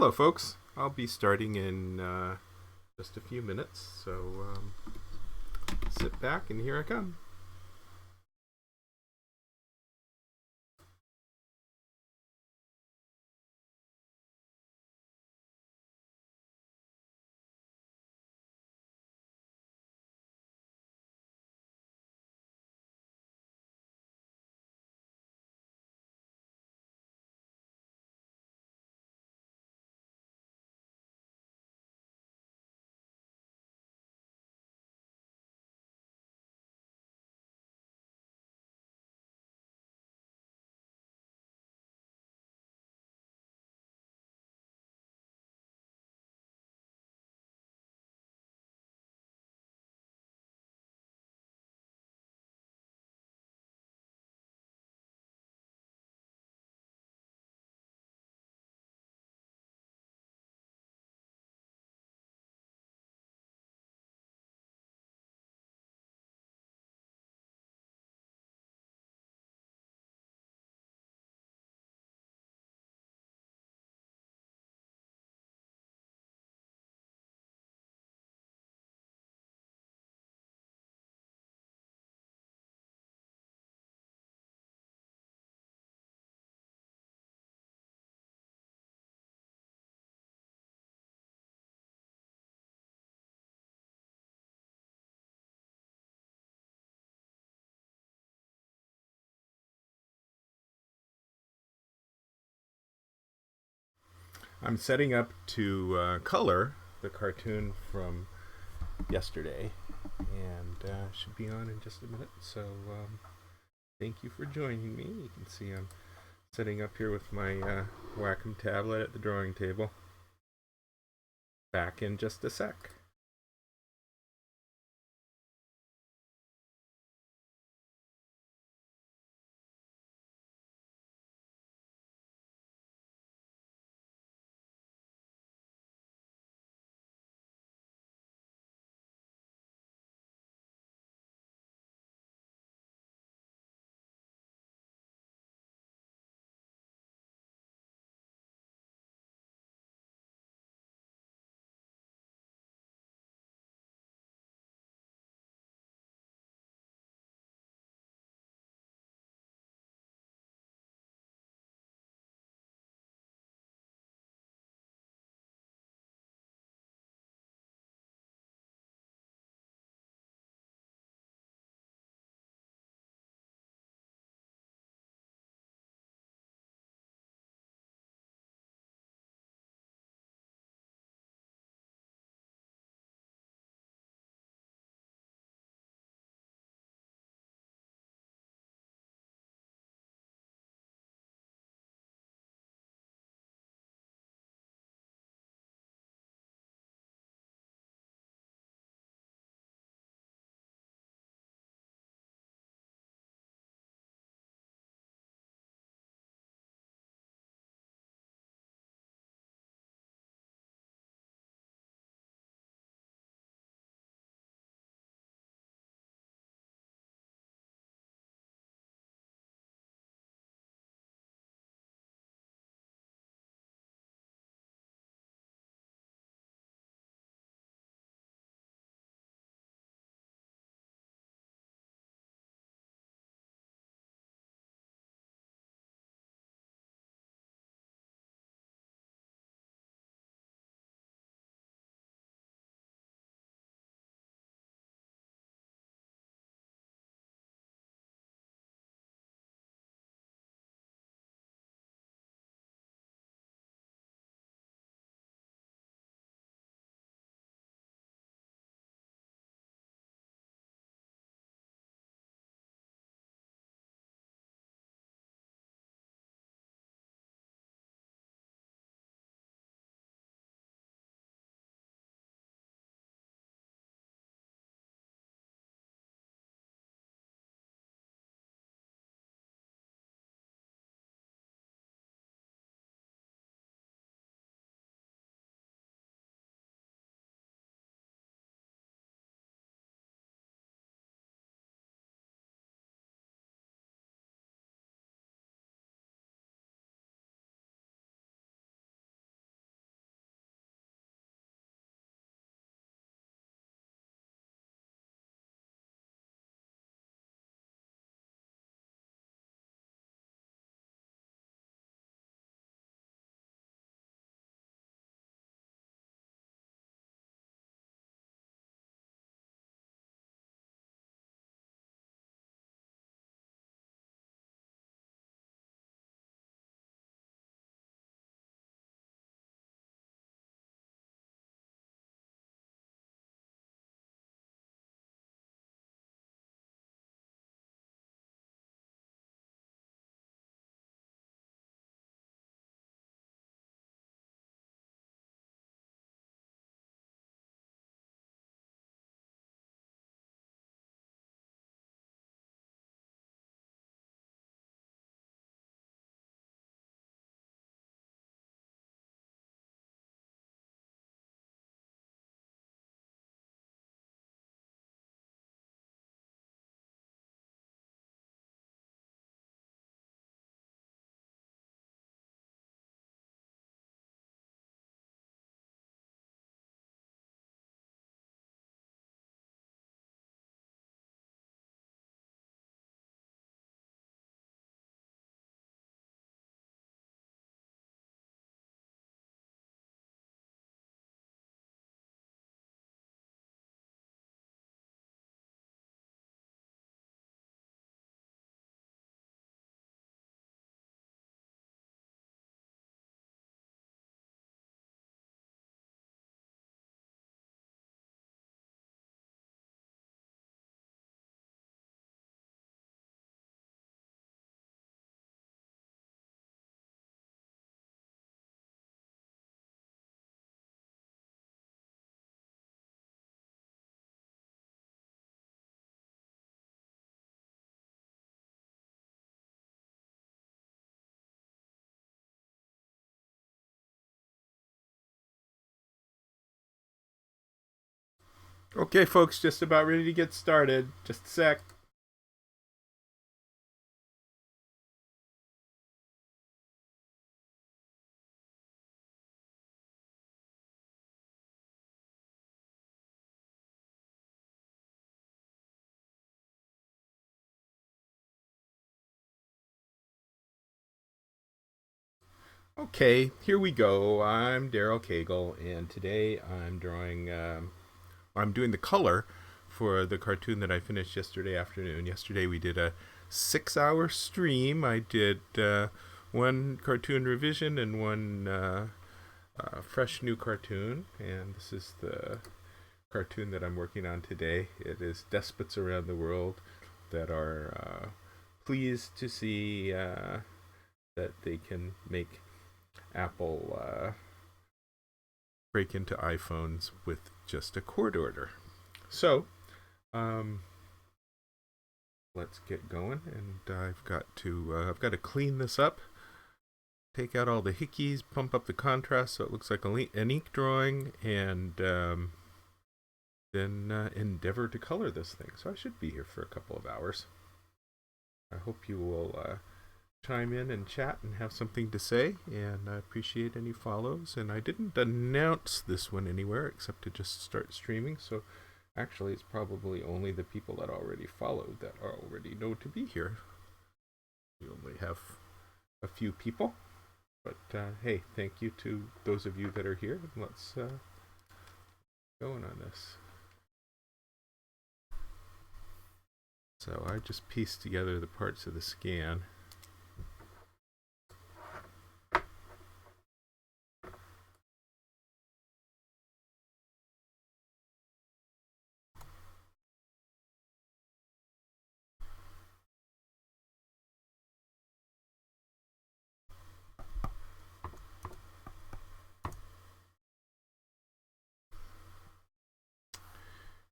Hello, folks. I'll be starting in just a few minutes, so sit back and here I come. I'm setting up to color the cartoon from yesterday, and should be on in just a minute. So thank you for joining me. You can see I'm setting up here with my Wacom tablet at the drawing table. Back in just a sec. Okay, folks, just about ready to get started. Just a sec. Okay, here we go. I'm Daryl Cagle, and today I'm drawing. I'm doing the color for the cartoon that I finished yesterday afternoon. Yesterday we did a 6-hour stream. I did one cartoon revision and one fresh new cartoon, and this is the cartoon that I'm working on today. It is despots around the world that are pleased to see that they can make Apple break into iPhones with just a court order. So, um, let's get going, and I've got to clean this up, take out all the hickeys, pump up the contrast so it looks like an ink drawing, and then endeavor to color this thing. So I should be here for a couple of hours. I hope you will chime in and chat and have something to say, and I appreciate any follows. And I didn't announce this one anywhere except to just start streaming, so actually it's probably only the people that already followed that already know to be here. We only have a few people, but hey, thank you to those of you that are here. Let's go on this. So I just pieced together the parts of the scan.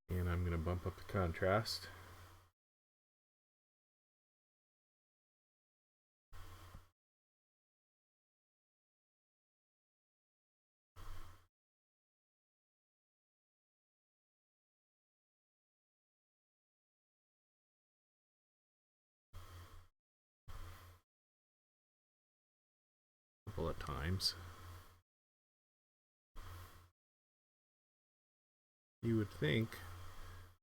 And I'm going to bump up the contrast. A couple of times. You would think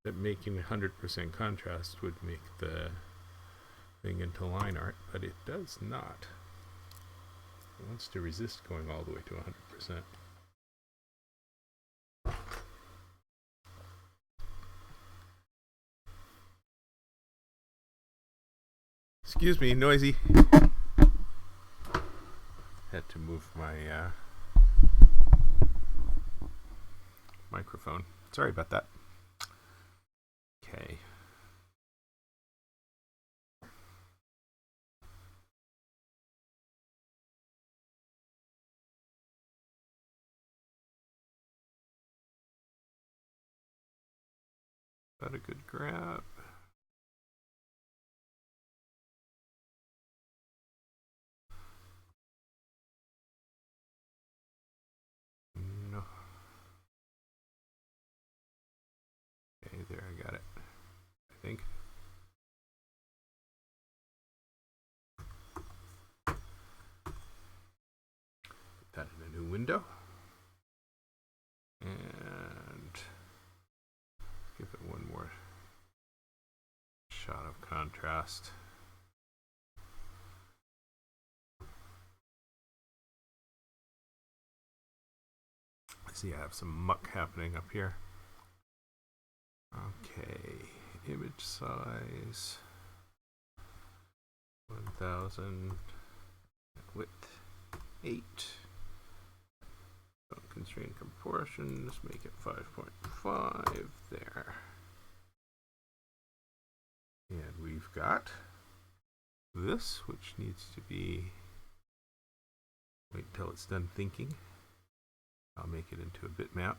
that making 100% contrast would make the thing into line art, but it does not. It wants to resist going all the way to 100%. Excuse me, noisy. Had to move my microphone. Sorry about that. Okay. Is that a good grab? No. Okay, there, I got it. I think. Put that in a new window. And give it one more shot of contrast. See, I have some muck happening up here. Okay, image size 1000, width 8. Don't constrain proportions, make it 5.5 there. And we've got this, which needs to be, wait till it's done thinking. I'll make it into a bitmap.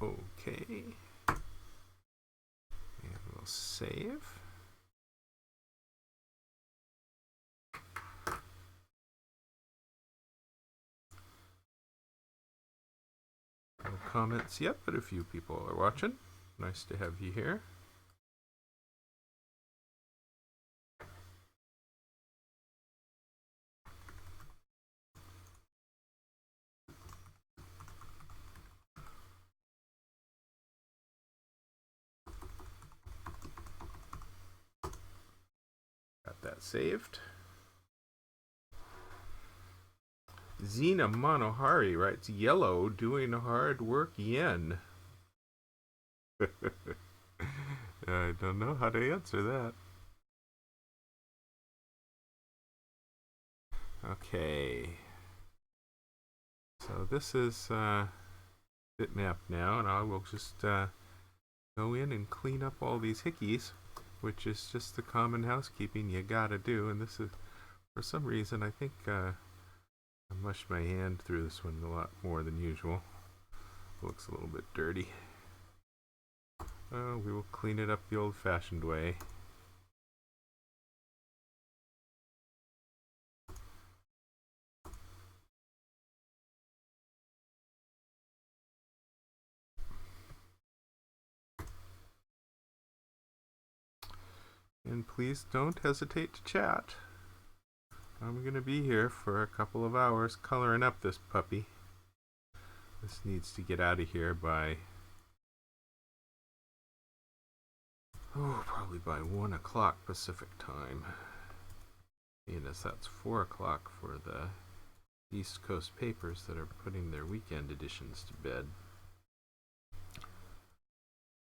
Okay. And we'll save. comments yet, but a few people are watching. Nice to have you here. Got that saved. Zena Manohari writes, "Yellow doing hard work yen." I don't know how to answer that. Okay. So this is bitmap now, and I will just go in and clean up all these hickeys, which is just the common housekeeping you gotta do. And this is, for some reason, I think I mushed my hand through this one a lot more than usual. Looks a little bit dirty. We will clean it up the old-fashioned way. And please don't hesitate to chat. I'm going to be here for a couple of hours coloring up this puppy. This needs to get out of here by, probably by 1 o'clock Pacific time. Seeing as that's 4 o'clock for the East Coast papers that are putting their weekend editions to bed.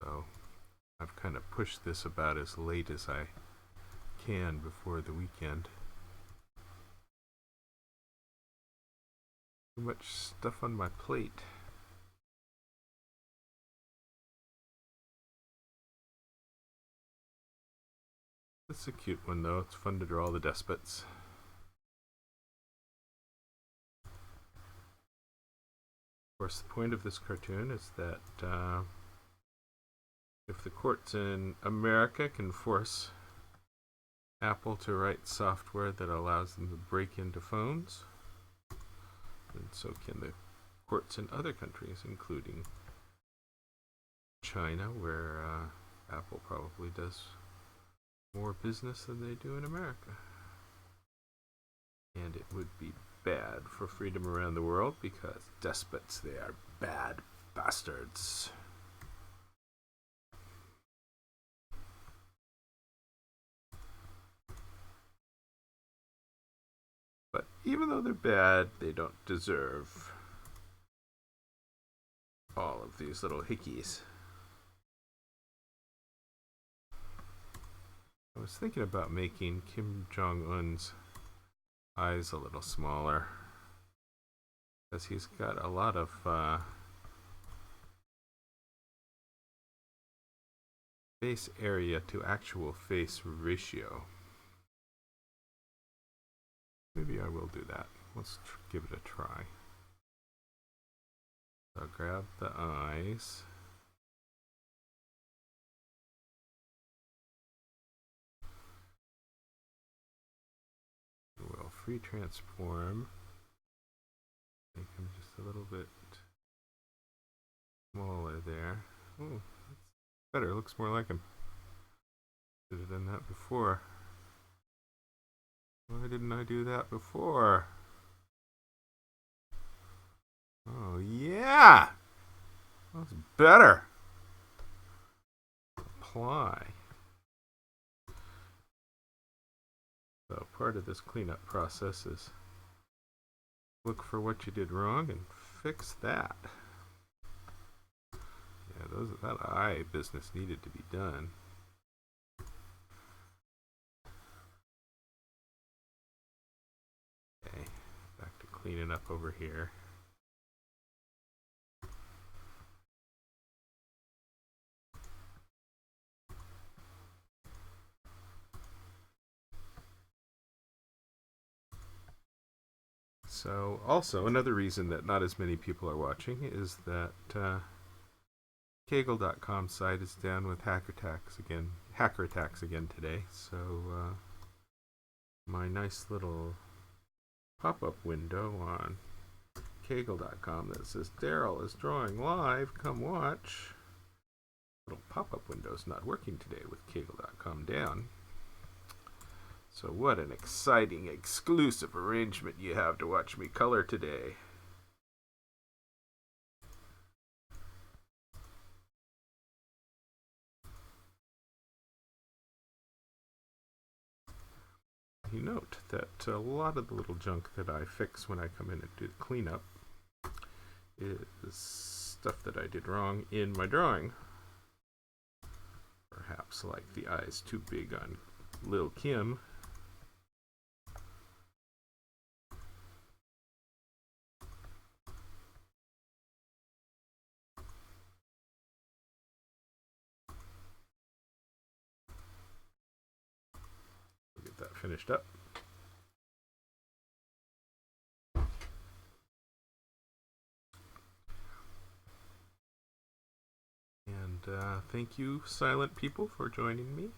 So I've kind of pushed this about as late as I can before the weekend. Too much stuff on my plate. It's a cute one though. It's fun to draw the despots. Of course, the point of this cartoon is that if the courts in America can force Apple to write software that allows them to break into phones, and so can the courts in other countries, including China, where Apple probably does more business than they do in America. And it would be bad for freedom around the world because despots, they are bad bastards. But even though they're bad, they don't deserve all of these little hickeys. I was thinking about making Kim Jong-un's eyes a little smaller, because he's got a lot of face area to actual face ratio. Maybe I will do that. Let's give it a try. So I'll grab the eyes. We'll free transform. Make him just a little bit smaller there. Oh, that's better. It looks more like him. Should have done that before. Why didn't I do that before? Oh, yeah! That's better. Apply. So part of this cleanup process is look for what you did wrong and fix that. Yeah, that eye business needed to be done. Okay, back to cleaning up over here. So also another reason that not as many people are watching is that Cagle.com site is down with hacker attacks again today. So my nice little pop-up window on Cagle.com that says Daryl is drawing live. Come watch. Little pop-up window's not working today with Cagle.com down. So what an exciting exclusive arrangement you have to watch me color today. You note that a lot of the little junk that I fix when I come in and do the cleanup is stuff that I did wrong in my drawing. Perhaps like the eyes too big on Lil Kim. We'll get that finished up. And thank you, silent people, for joining me.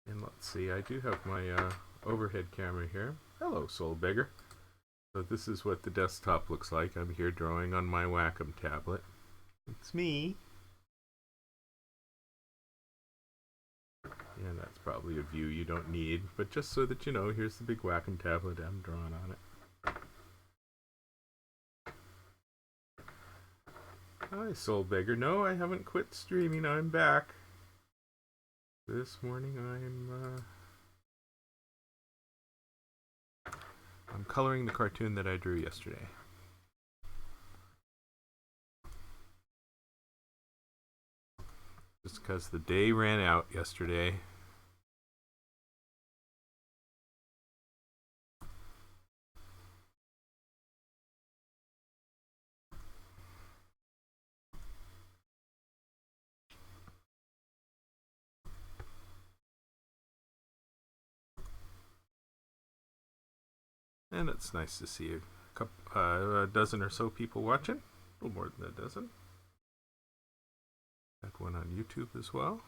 And let's see, I do have my overhead camera here. Hello, Soul Beggar. So this is what the desktop looks like. I'm here drawing on my Wacom tablet. It's me. And that's probably a view you don't need, but just so that you know, here's the big Wacom tablet. I'm drawing on it. Hi, Soul Beggar. No, I haven't quit streaming. I'm back. This morning I'm coloring the cartoon that I drew yesterday. Just because the day ran out yesterday. And it's nice to see a dozen or so people watching. A little more than a dozen. Got one on YouTube as well.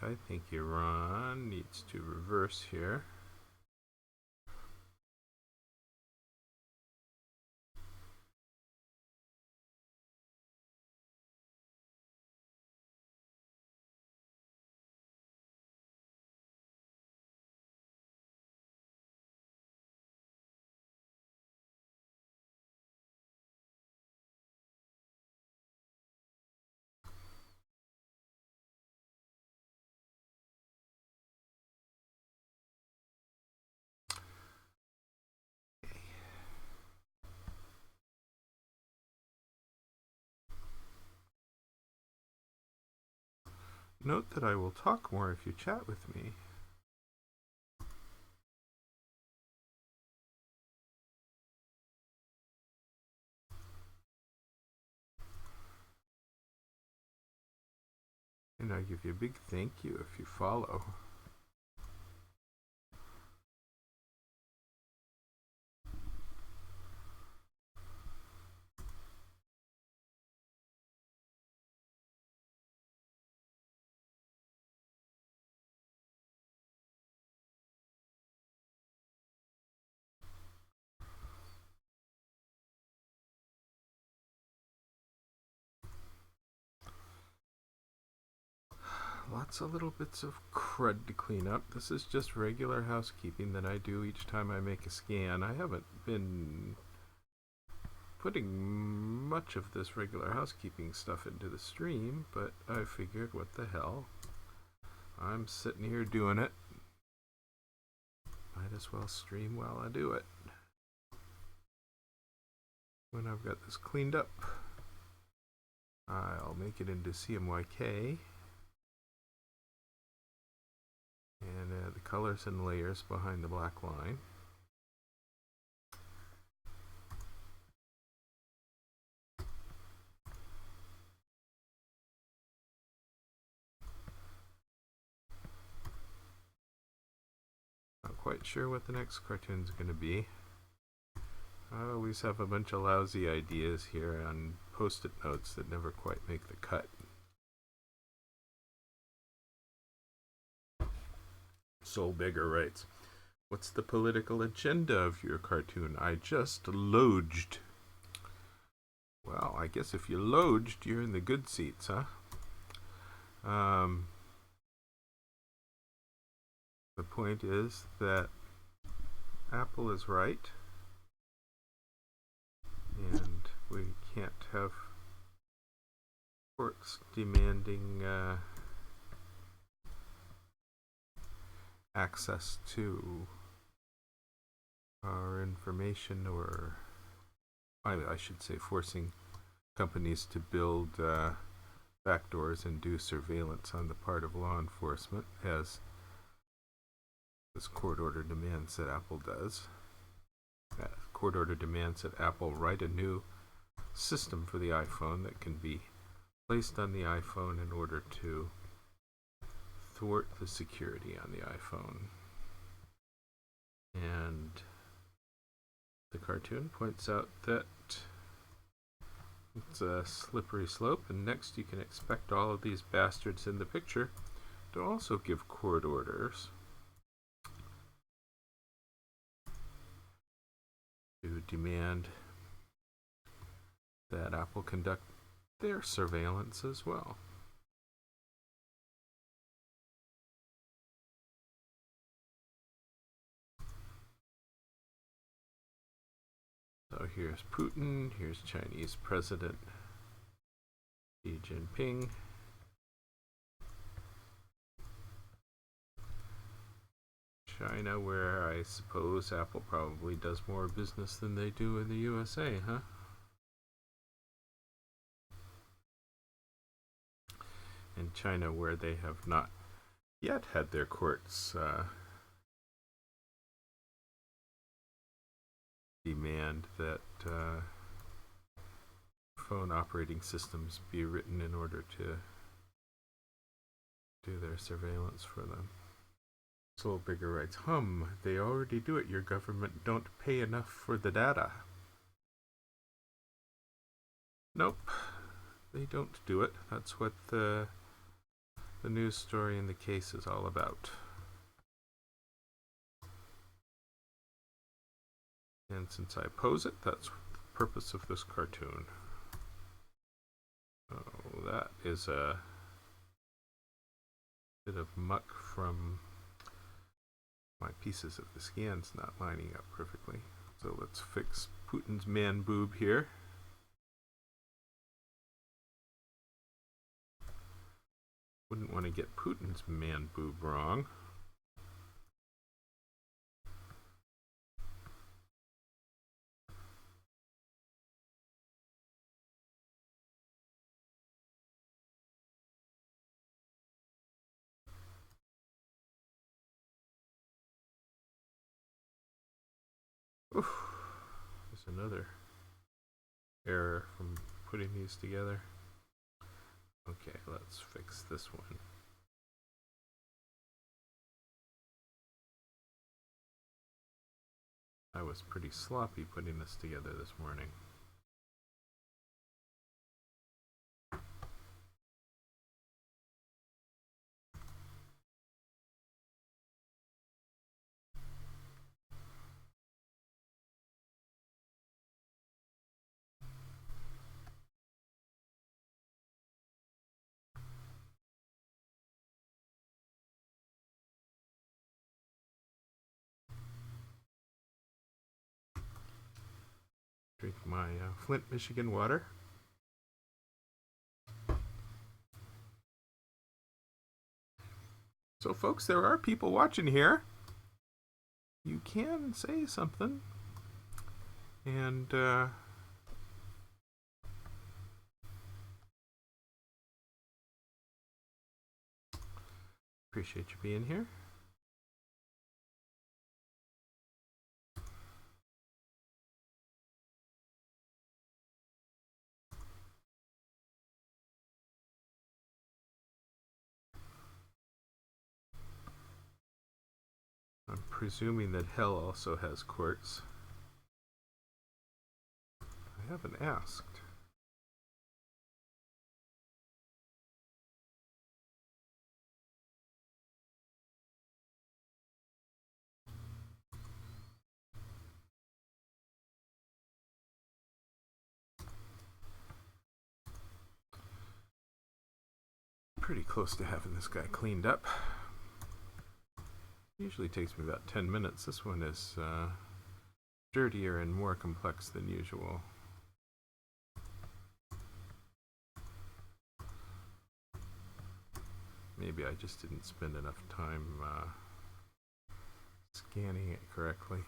I think Iran needs to reverse here. Note that I will talk more if you chat with me. And I give you a big thank you if you follow. Lots of little bits of crud to clean up. This is just regular housekeeping that I do each time I make a scan. I haven't been putting much of this regular housekeeping stuff into the stream, but I figured, what the hell? I'm sitting here doing it. Might as well stream while I do it. When I've got this cleaned up, I'll make it into CMYK. And add the colors and layers behind the black line. Not quite sure what the next cartoon's going to be. I always have a bunch of lousy ideas here on post-it notes that never quite make the cut. Soul Bigger writes, "What's the political agenda of your cartoon? I just lodged." Well, I guess if you lodged, you're in the good seats, huh? The point is that Apple is right, and we can't have courts demanding access to our information, or I should say forcing companies to build backdoors and do surveillance on the part of law enforcement, as this court order demands that Apple does. Court order demands that Apple write a new system for the iPhone that can be placed on the iPhone in order to thwart the security on the iPhone. And the cartoon points out that it's a slippery slope, and next you can expect all of these bastards in the picture to also give court orders to demand that Apple conduct their surveillance as well. So here's Putin, here's Chinese President Xi Jinping. China, where I suppose Apple probably does more business than they do in the USA, huh? In China, where they have not yet had their courts demand that phone operating systems be written in order to do their surveillance for them. Soul Bigger writes, they already do it. Your government don't pay enough for the data. Nope, they don't do it. That's what the news story in the case is all about. And since I oppose it, that's the purpose of this cartoon. Oh, that is a bit of muck from my pieces of the scans not lining up perfectly. So let's fix Putin's man boob here. Wouldn't want to get Putin's man boob wrong. Oof, there's another error from putting these together. Okay, let's fix this one. I was pretty sloppy putting this together this morning. Drink my Flint, Michigan water. So folks, there are people watching here. You can say something. And appreciate you being here. presuming that hell also has courts. I haven't asked. Pretty close to having this guy cleaned up. Usually takes me about 10 minutes. This one is dirtier and more complex than usual. Maybe I just didn't spend enough time scanning it correctly.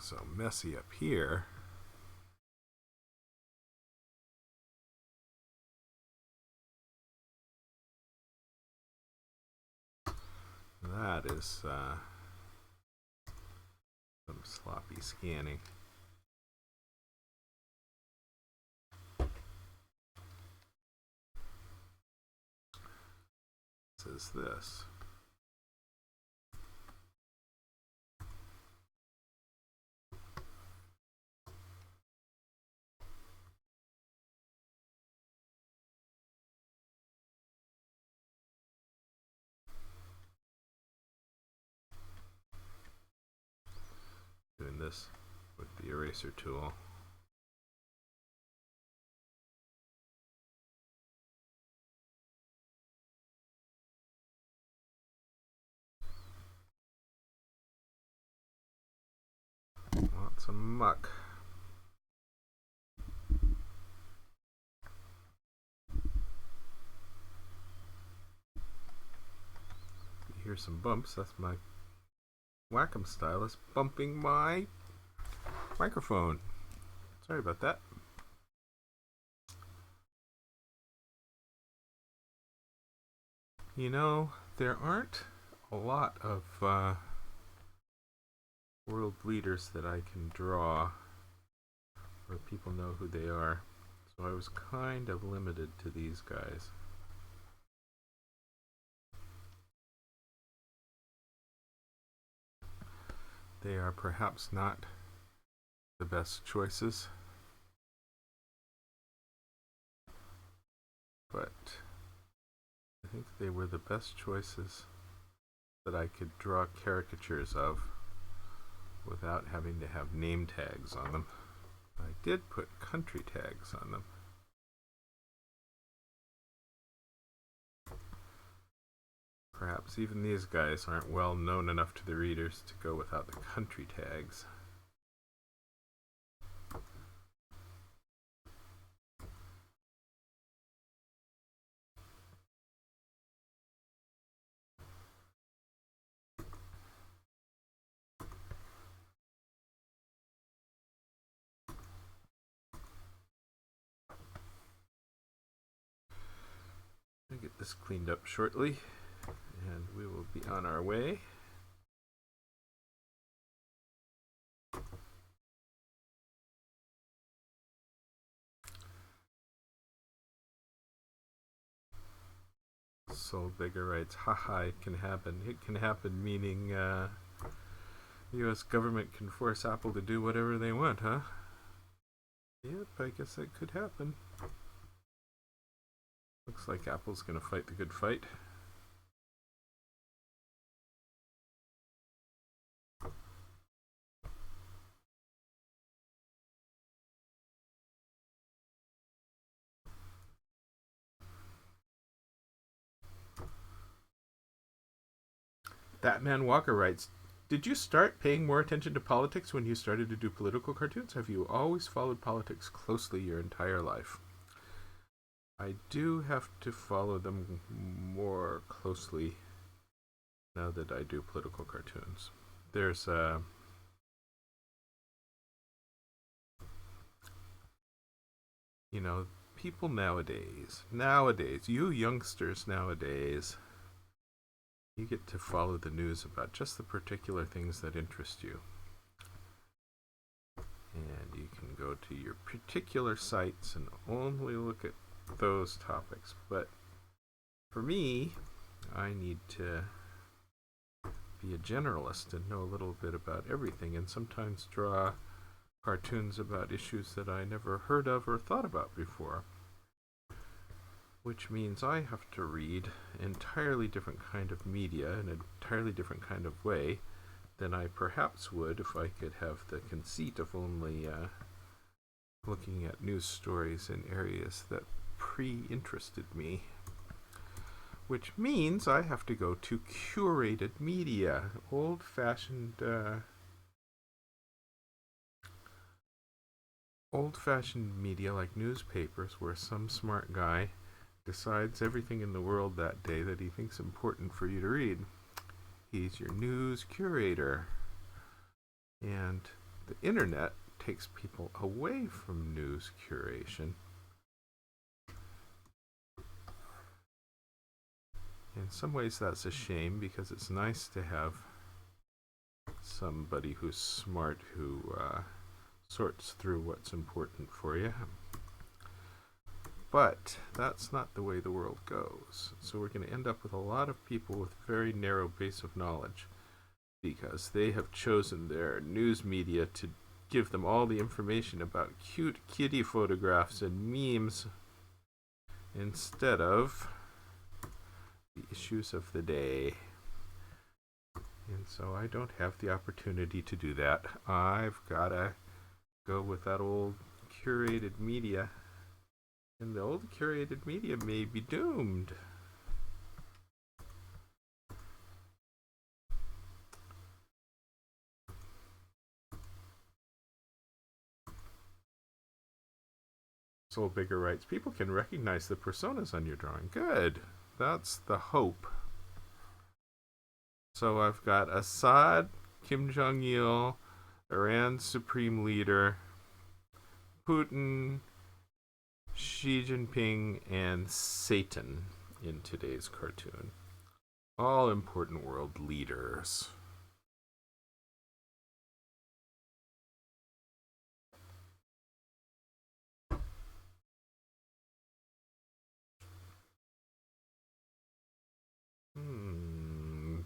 So messy up here. That is some sloppy scanning. What is this? Doing this with the eraser tool. Lots of muck. You hear some bumps. That's my Wacom stylus bumping my microphone. Sorry about that. You know, there aren't a lot of world leaders that I can draw where people know who they are. So I was kind of limited to these guys. They are perhaps not the best choices, but I think they were the best choices that I could draw caricatures of without having to have name tags on them. I did put country tags on them. Perhaps even these guys aren't well known enough to the readers to go without the country tags. I'll get this cleaned up shortly, and we will be on our way. Soul Bigger writes, haha, it can happen. It can happen, meaning the US government can force Apple to do whatever they want, huh? Yep, I guess that could happen. Looks like Apple's gonna fight the good fight. Batman Walker writes, did you start paying more attention to politics when you started to do political cartoons? Have you always followed politics closely your entire life? I do have to follow them more closely now that I do political cartoons. There's you know, people nowadays, you youngsters nowadays, you get to follow the news about just the particular things that interest you. And you can go to your particular sites and only look at those topics. But for me, I need to be a generalist and know a little bit about everything, and sometimes draw cartoons about issues that I never heard of or thought about before, which means I have to read entirely different kind of media in an entirely different kind of way than I perhaps would if I could have the conceit of only looking at news stories in areas that pre-interested me. Which means I have to go to curated media, old-fashioned media like newspapers, where some smart guy decides everything in the world that day that he thinks important for you to read. He's your news curator. And the internet takes people away from news curation. In some ways that's a shame, because it's nice to have somebody who's smart who sorts through what's important for you. But that's not the way the world goes. So we're going to end up with a lot of people with a very narrow base of knowledge, because they have chosen their news media to give them all the information about cute kitty photographs and memes instead of the issues of the day. And so I don't have the opportunity to do that. I've got to go with that old curated media. And the old curated media may be doomed. Soul Bigger writes, people can recognize the personas on your drawing. Good. That's the hope. So I've got Assad, Kim Jong-il, Iran's supreme leader, Putin, Xi Jinping, and Satan in today's cartoon. All important world leaders.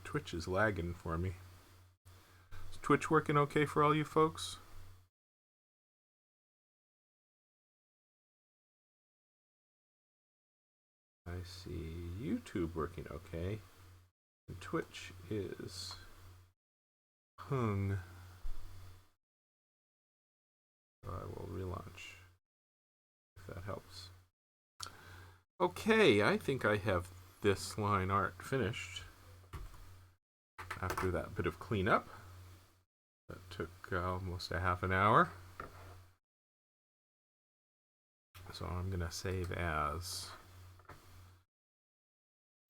Twitch is lagging for me. Is Twitch working okay for all you folks? I see YouTube working okay. And Twitch is hung. So I will relaunch if that helps. Okay, I think I have this line art finished after that bit of cleanup. That took almost a half an hour. So I'm going to save as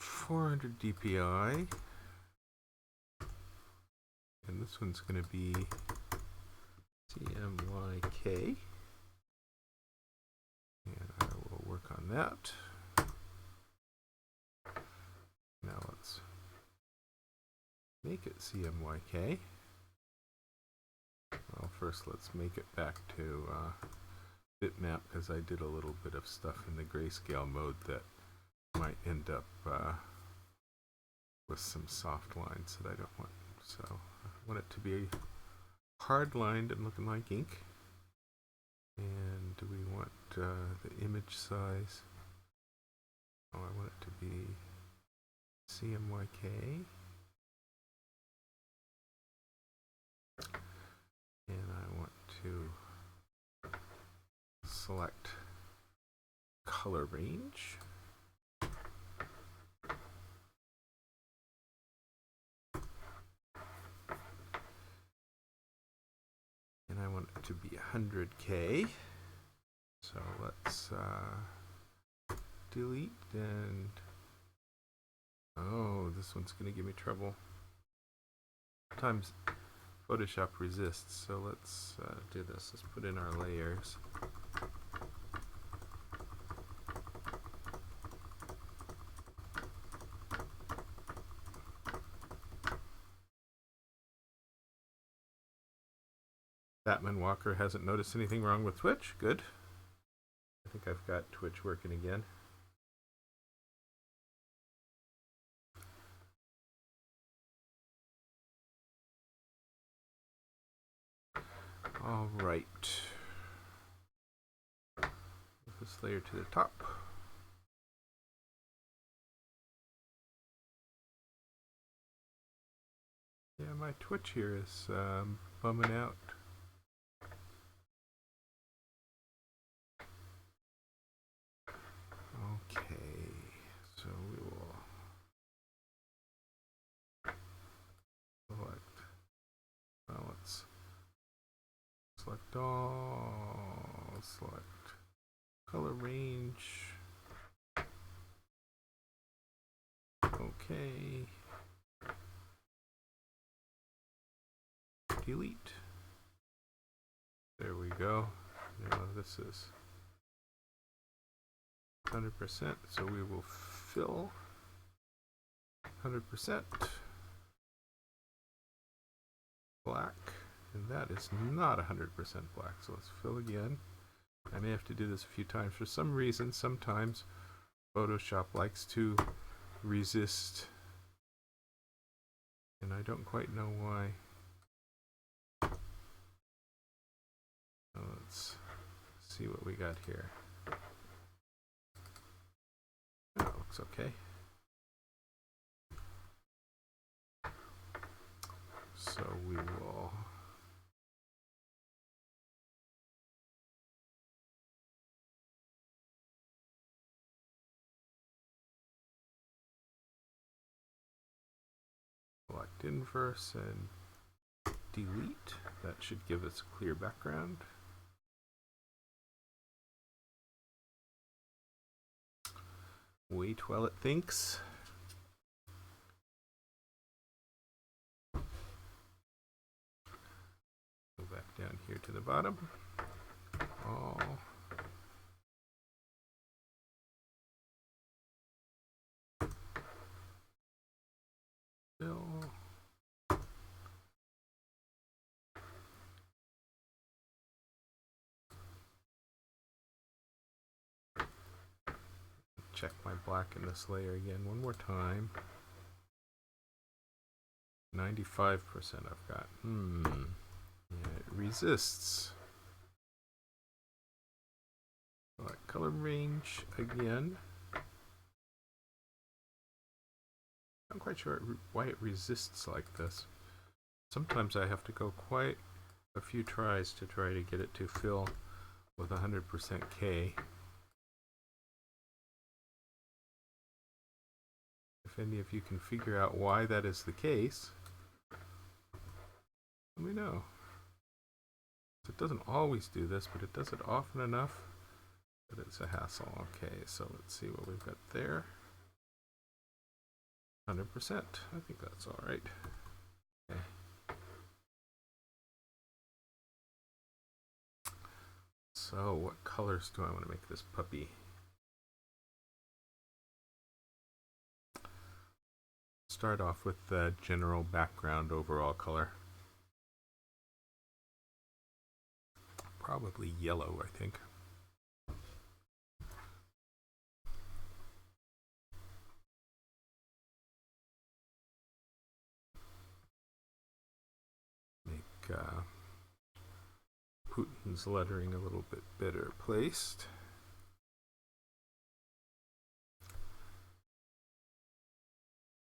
400 DPI. And this one's going to be CMYK. And I will work on that. Now let's make it CMYK. Well, first let's make it back to bitmap, because I did a little bit of stuff in the grayscale mode that might end up with some soft lines that I don't want. So I want it to be hard lined and looking like ink. And do we want the image size? Oh, I want it to be CMYK. And I want to select color range. And I want it to be 100K. So let's delete and... Oh, this one's going to give me trouble. Sometimes Photoshop resists, so let's do this. Let's put in our layers. Batman Walker hasn't noticed anything wrong with Twitch. Good. I think I've got Twitch working again. All right. Move this layer to the top. Yeah, my Twitch here is bumming out. Okay, so we will select, well, let's select all, select color range. Okay. Delete. There we go. Now this is 100%, so we will fill 100% black, and that is not 100% black, so let's fill again. I may have to do this a few times. For some reason, sometimes Photoshop likes to resist, and I don't quite know why. Let's see what we got here. That looks okay. So we will select inverse and delete. That should give us a clear background. Wait while it thinks. Go back down here to the bottom. All. Fill. Check my black in this layer again one more time. 95% I've got. Yeah, it resists. Select color range again. I'm quite sure why it resists like this. Sometimes I have to go quite a few tries to try to get it to fill with 100% K. If any of you can figure out why that is the case, let me know. It doesn't always do this, but it does it often enough that it's a hassle. Okay, so let's see what we've got there. 100%. I think that's all right. Okay. So what colors do I want to make this puppy? Start off with the general background overall color. Probably yellow, I think. Make Putin's lettering a little bit better placed.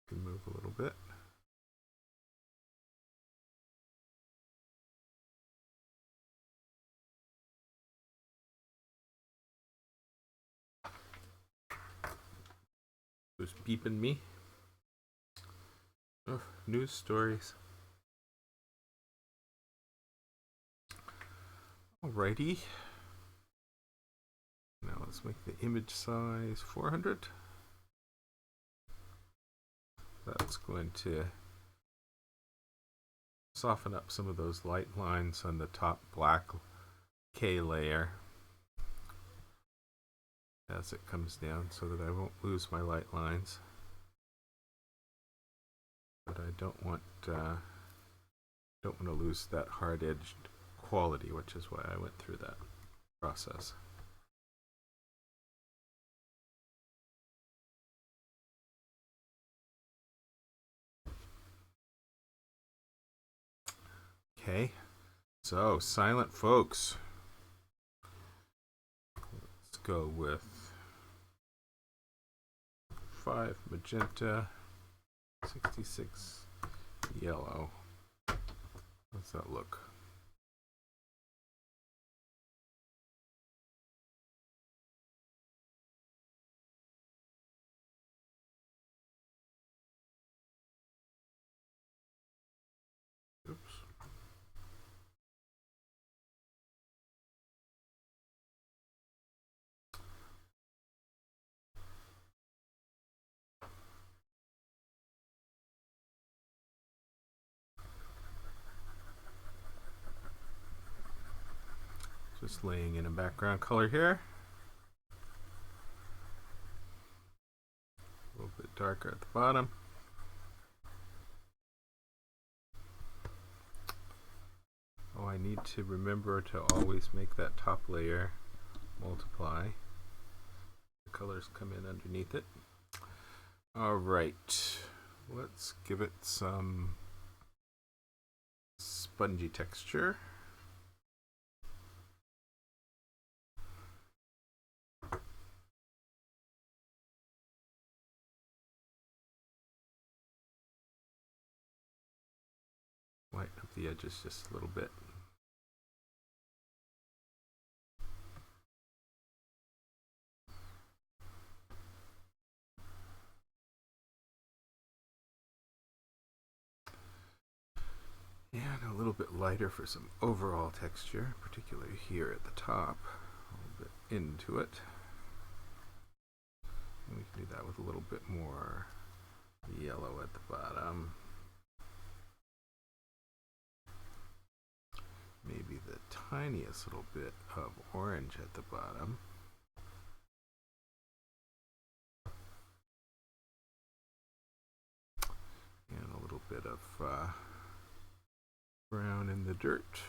Can move a little bit. Who's beeping me? Oh, news stories. Alrighty. Now let's make the image size 400. That's going to soften up some of those light lines on the top black K layer as it comes down so that I won't lose my light lines. But I don't want to lose that hard-edged quality, which is why I went through that process. Okay, so silent folks. Let's go with 5 magenta, 66 yellow. How's that look? Oops. Just laying in a background color here. A little bit darker at the bottom. Oh, I need to remember to always make that top layer multiply. The colors come in underneath it. All right, let's give it some spongy texture. Lighten up the edges just a little bit. And a little bit lighter for some overall texture, particularly here at the top. A little bit into it. And we can do that with a little bit more yellow at the bottom. Maybe the tiniest little bit of orange at the bottom. And a little bit of brown in the dirt.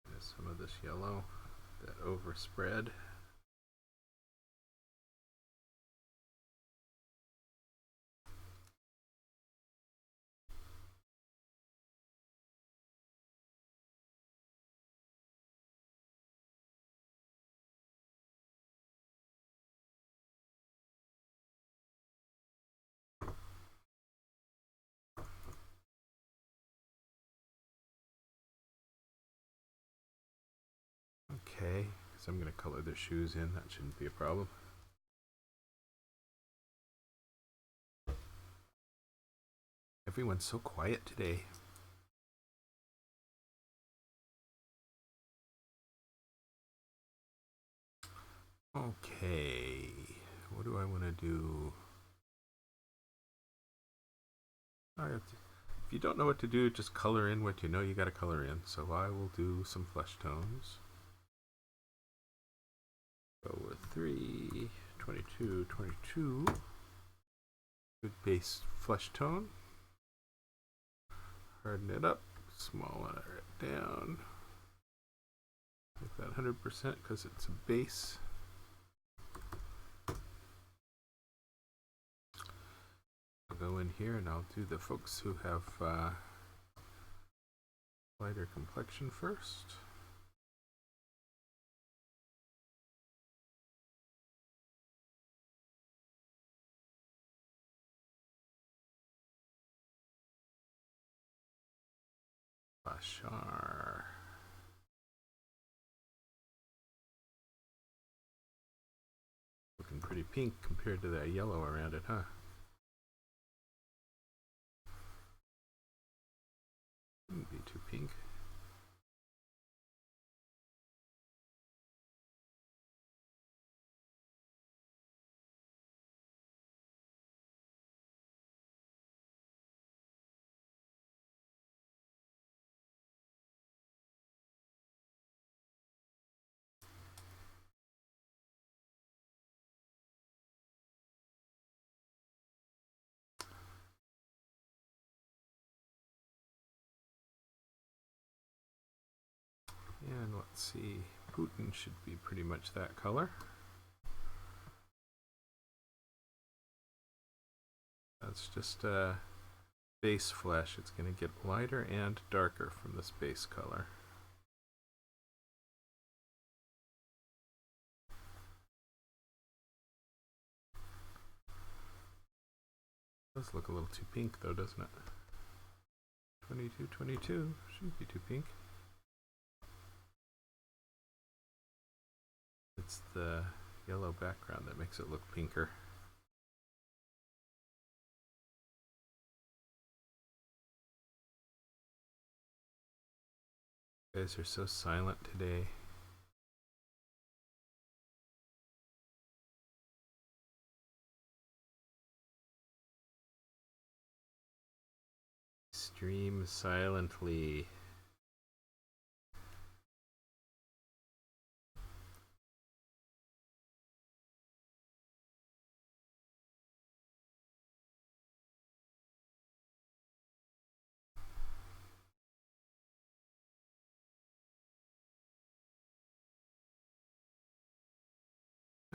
There's some of this yellow that overspread. Okay, so I'm going to color their shoes in. That shouldn't be a problem. Everyone's so quiet today. Okay, what do I want to do? If you don't know what to do, just color in what you know you got to color in. So I will do some flesh tones. Go with 3, 22, 22. Good base flesh tone. Harden it up, smaller it down. Make that 100% because it's a base. I'll go in here and I'll do the folks who have lighter complexion first. Bashar. Looking pretty pink compared to that yellow around it, huh? Wouldn't be too pink. And let's see, Putin should be pretty much that color. That's just a base flesh. It's going to get lighter and darker from this base color. Does look a little too pink though, doesn't it? 22, 22. Shouldn't be too pink. It's the yellow background that makes it look pinker. You guys are so silent today. Stream silently.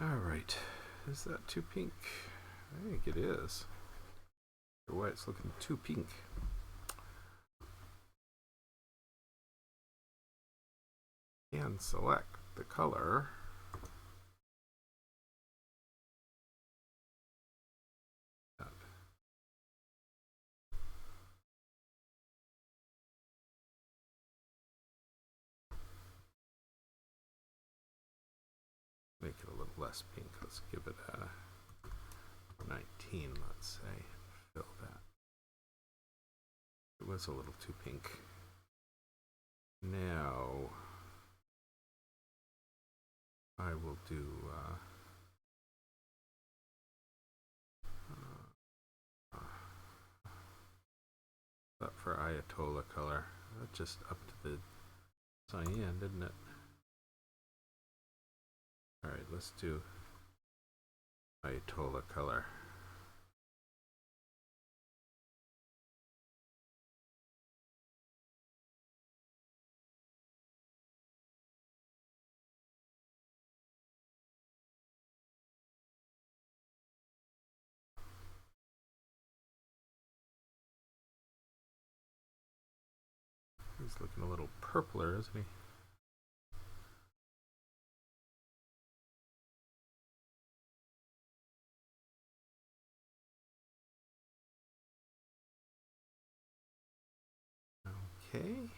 Alright, is that too pink? I think it is. Why it's looking too pink. And select the color. Make it a little less pink. Let's give it a 19, let's say. Fill that. It was a little too pink. Now I will do that for Ayatollah color. That's just up to the cyan, didn't it? Alright, let's do Ayatollah color. He's looking a little purpler, isn't he? Okay.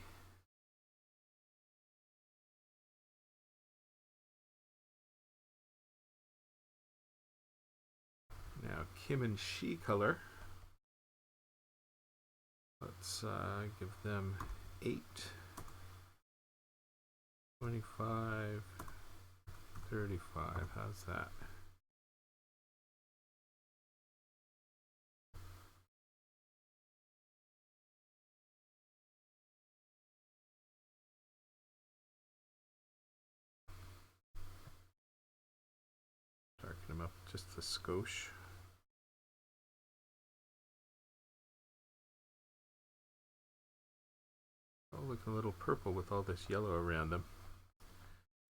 Now Kim and She color. Let's give them 8, 25, 35. How's that? Darken them up just a skosh. Oh, looking a little purple with all this yellow around them.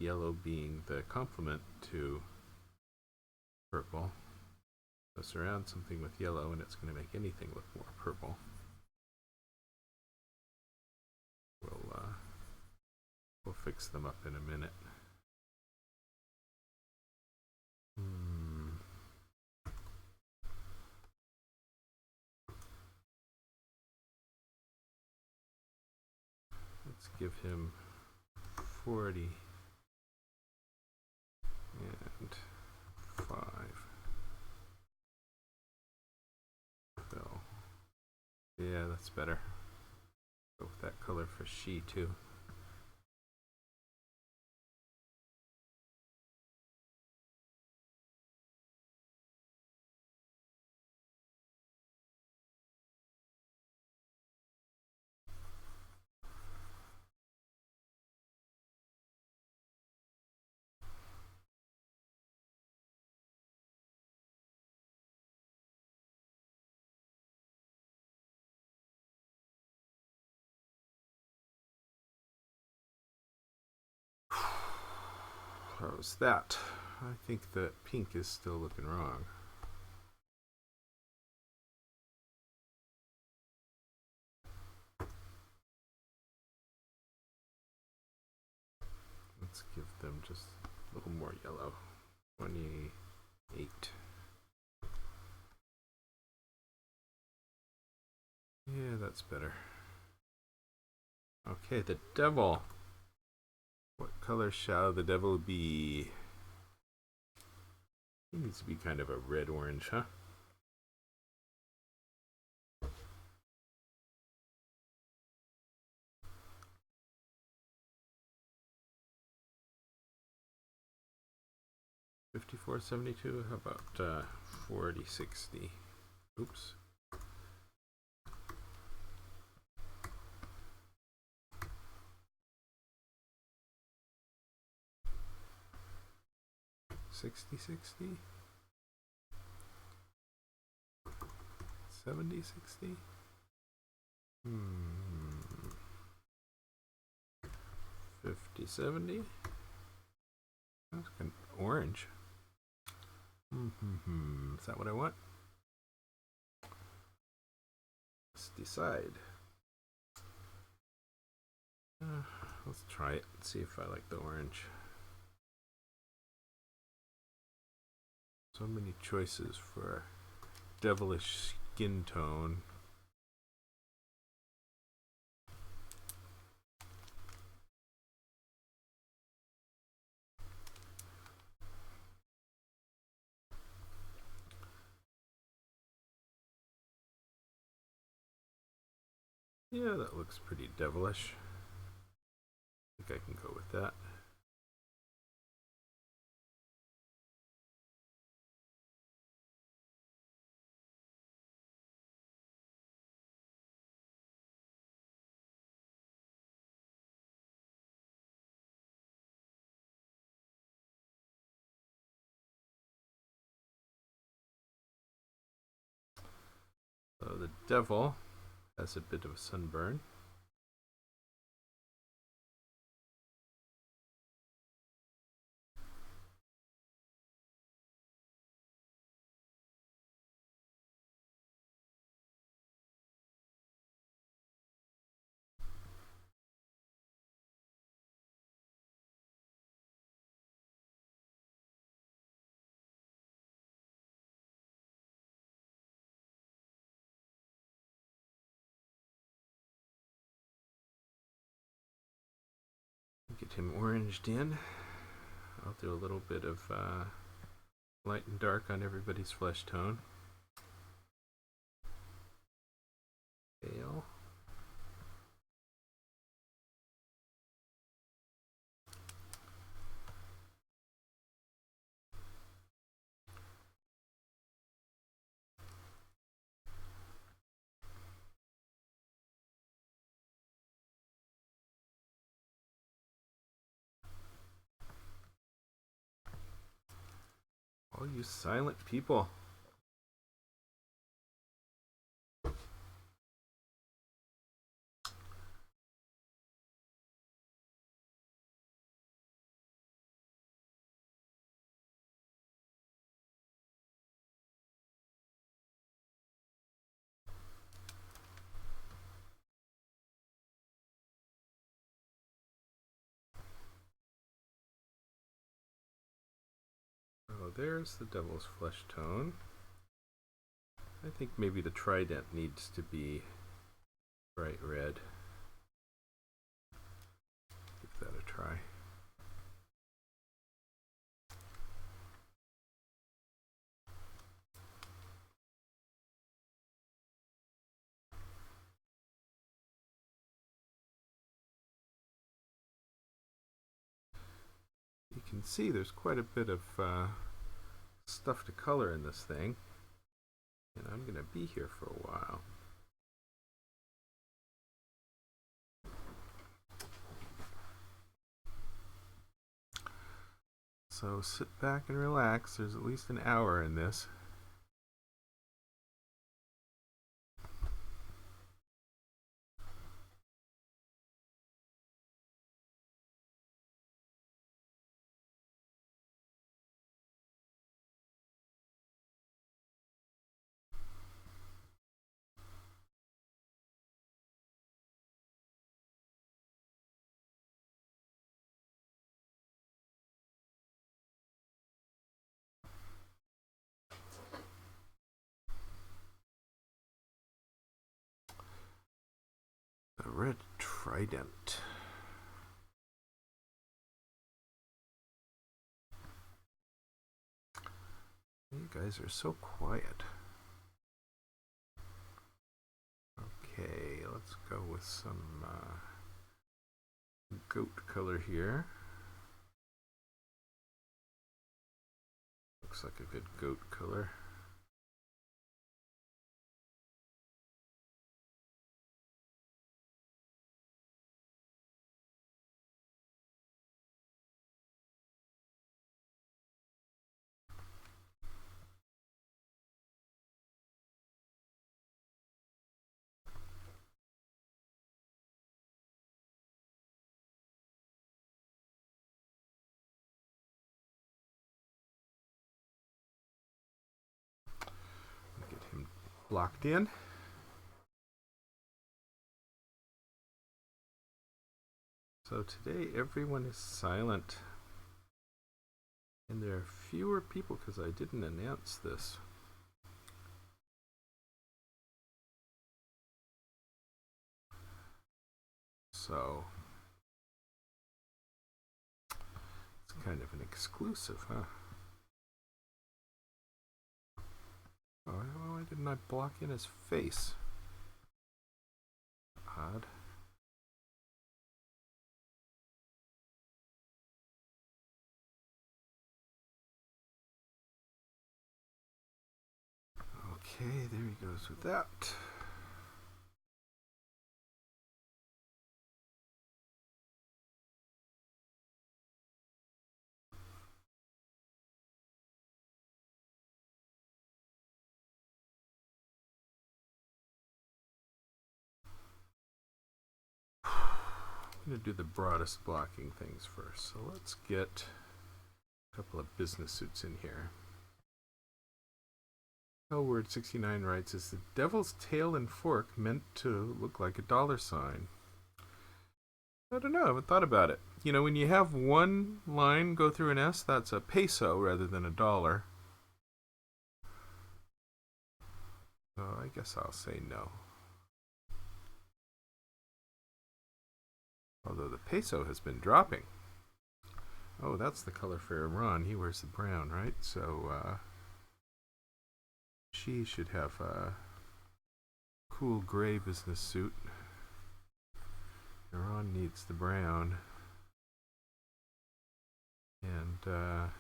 Yellow being the complement to purple. So surround something with yellow and it's going to make anything look more purple. We'll fix them up in a minute. Let's give him 40 and 5. Fill. Yeah, that's better. Go with that color for She too. how's that? I think the pink is still looking wrong. Let's give them just a little more yellow. 28. Yeah, that's better. Okay, the devil. What color shall the devil be? He needs to be kind of a red-orange, huh? $54.72. How about $40.60? Oops. $60.60. $70.60. $50.70. That's kind of orange. Is that what I want? Let's decide. Let's try it and see if I like the orange. So many choices for devilish skin tone. Yeah, that looks pretty devilish. I think I can go with that. So the devil has a bit of a sunburn. Get him oranged in. I'll do a little bit of light and dark on everybody's flesh tone. Pale. All you silent people. Oh, there's the devil's flesh tone. I think maybe the trident needs to be bright red. Give that a try. You can see there's quite a bit of stuff to color in this thing, and I'm going to be here for a while. So sit back and relax. There's at least an hour in this. red trident. You guys are so quiet. Okay, let's go with some goat color here. Looks like a good goat color. Get him blocked in. So today everyone is silent. And there are fewer people because I didn't announce this. So it's kind of an exclusive, huh? Oh, why didn't I block in his face? Odd. Okay, there he goes with that. I'm going to do the broadest blocking things first. So let's get a couple of business suits in here. Word 69 writes, is the devil's tail and fork meant to look like a $sign? I don't know, I haven't thought about it. You know, when you have one line go through an S, that's a peso rather than a dollar. So I guess I'll say no. Although the peso has been dropping. Oh, that's the color for Iran. He wears the brown, right? So, she should have a cool gray business suit. Iran needs the brown. And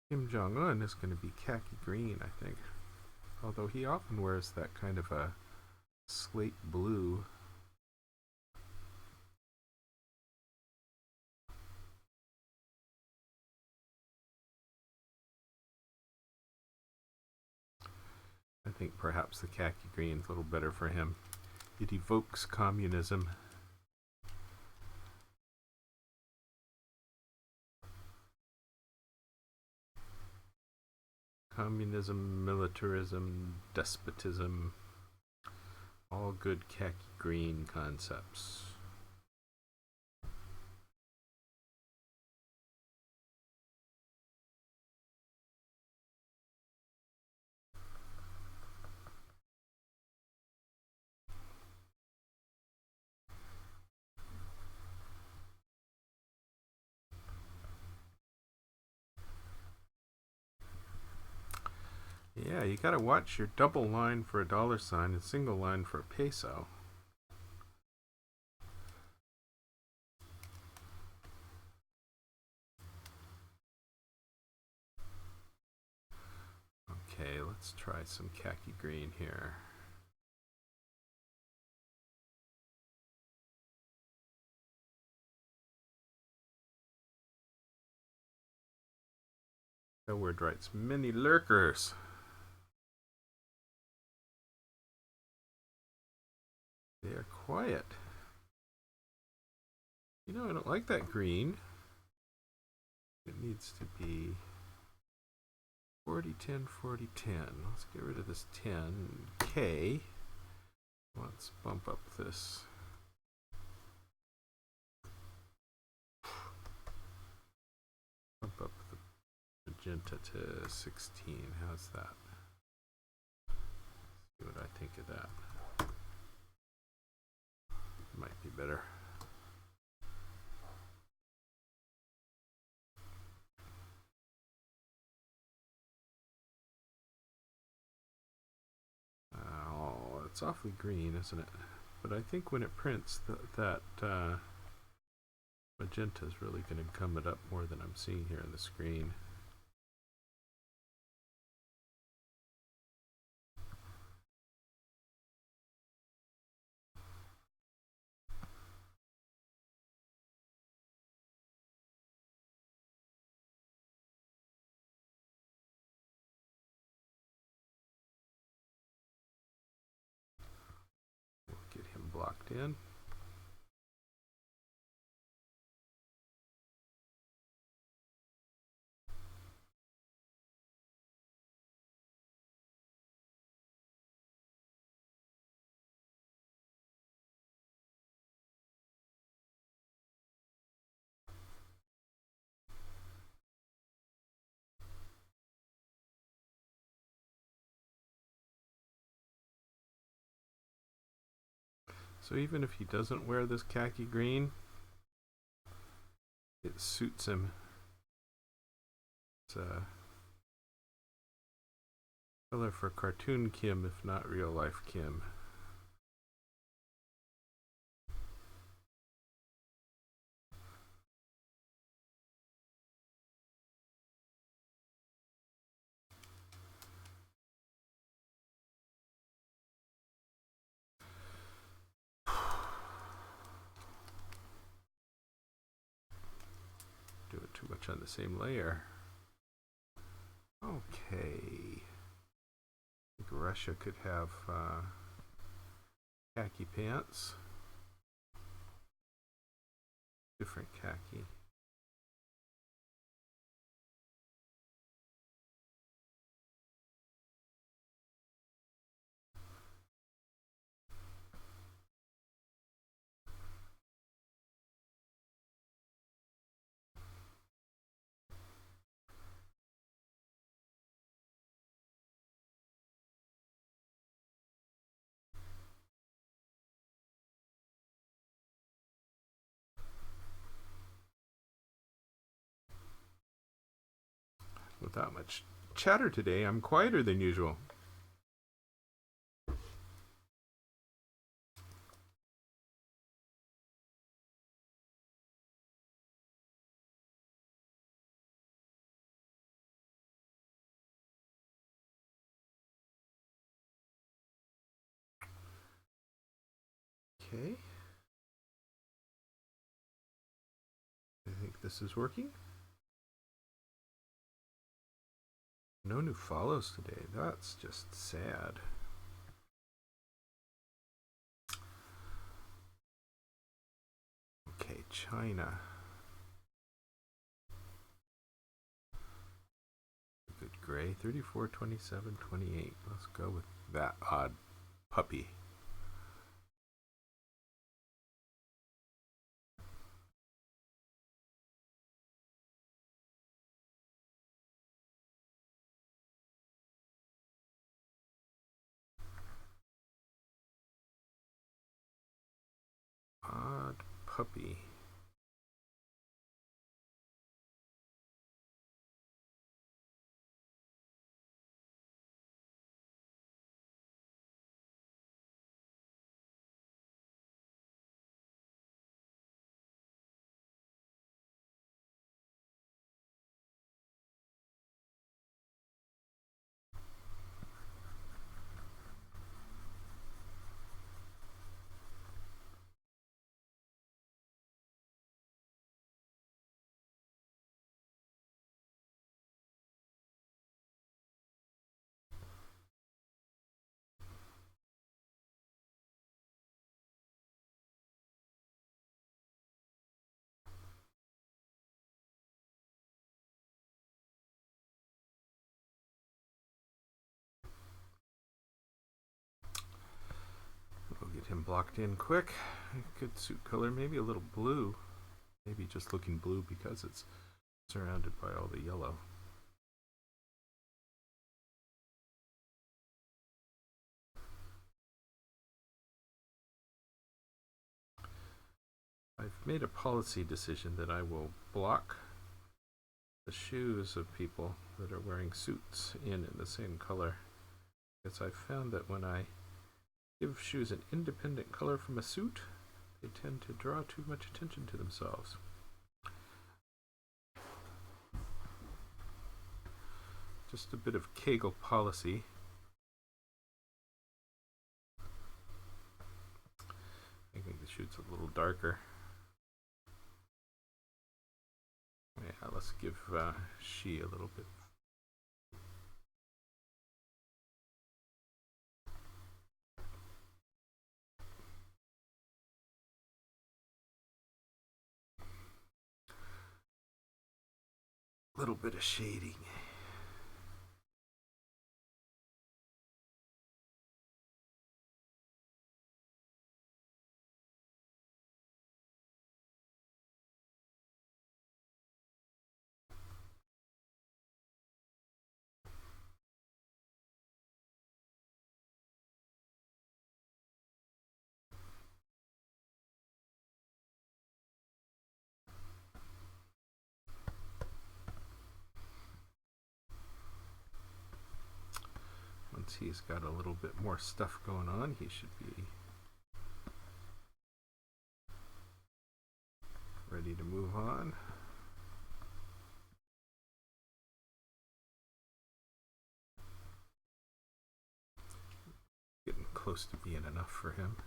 Kim Jong-un is going to be khaki green, I think. Although he often wears that kind of a slate blue. I think perhaps the khaki green is a little better for him. It evokes communism. Communism, militarism, despotism, all good khaki green concepts. Yeah, you gotta watch your double line for a $sign and single line for a peso. Okay, let's try some khaki green here. The word writes many lurkers. They are quiet. You know, I don't like that green. It needs to be 40, 10, 40, 10. Let's get rid of this 10. K. Let's bump up this. Bump up the magenta to 16. How's that? See what I think of that. Might be better. Oh, it's awfully green, isn't it? But I think when it prints, that magenta is really going to gum it up more than I'm seeing here on the screen. We'll get him blocked in. So even if he doesn't wear this khaki green, it suits him. It's a color for cartoon Kim, if not real life Kim. Doing too much on the same layer. Okay. I think Russia could have khaki pants. Different khaki. Without much chatter today, I'm quieter than usual. Okay. I think this is working. No new follows today. That's just sad. Okay, China. Good gray. 34, 27, 28. Let's go with that odd puppy. Odd puppy. We'll get him blocked in quick. Good suit color, maybe a little blue. Maybe just looking blue because it's surrounded by all the yellow. made a policy decision that I will block the shoes of people that are wearing suits in the same color, because I've found that when I give shoes an independent color from a suit, they tend to draw too much attention to themselves. Just a bit of Cagle policy. I think the shoot's a little darker. Yeah, let's give she a little bit. Little bit of shading. Once he's got a little bit more stuff going on, he should be ready to move on. Getting close to being enough for him.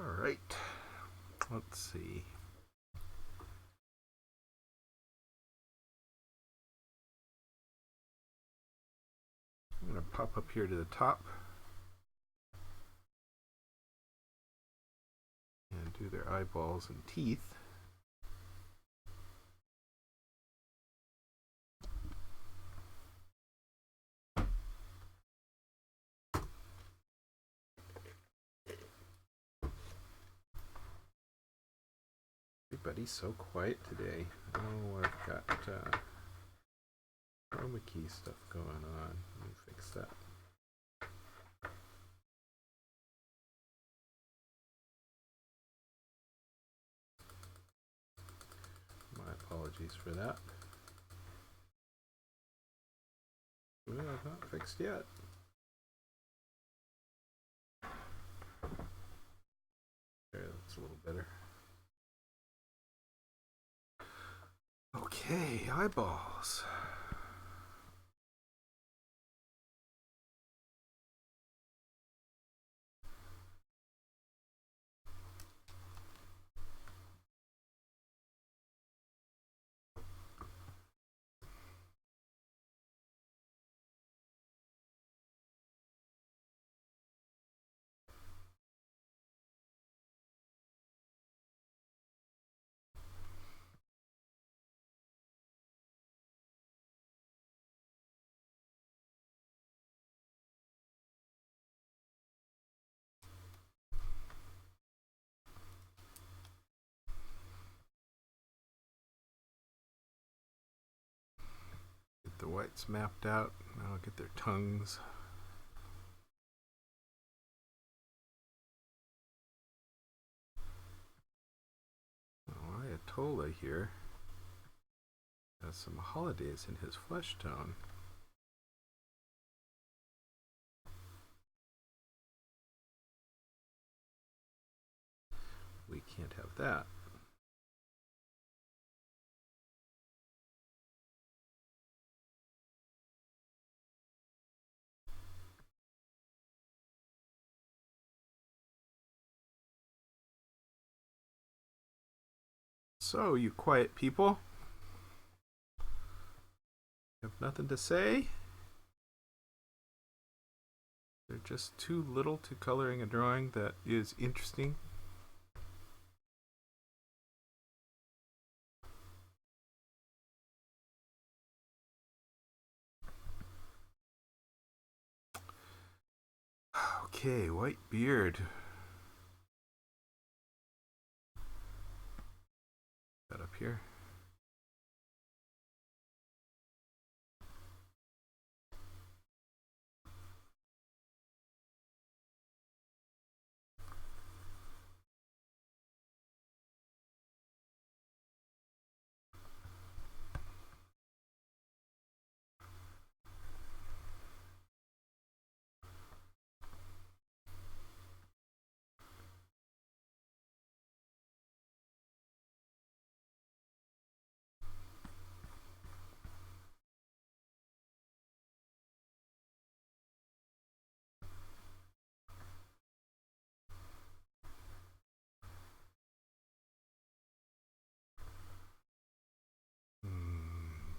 All right, let's see. I'm going to pop up here to the top and do their eyeballs and teeth. Everybody's so quiet today. Oh, I've got chroma key stuff going on. Let me fix that. My apologies for that. Well, not fixed yet. There, that's a little better. Okay, eyeballs. The whites mapped out. Now I'll get their tongues. Oh, Ayatollah here has some holidays in his flesh tone. We can't have that. So, you quiet people, have nothing to say? They're just too little to coloring a drawing that is interesting. Okay, white beard. here.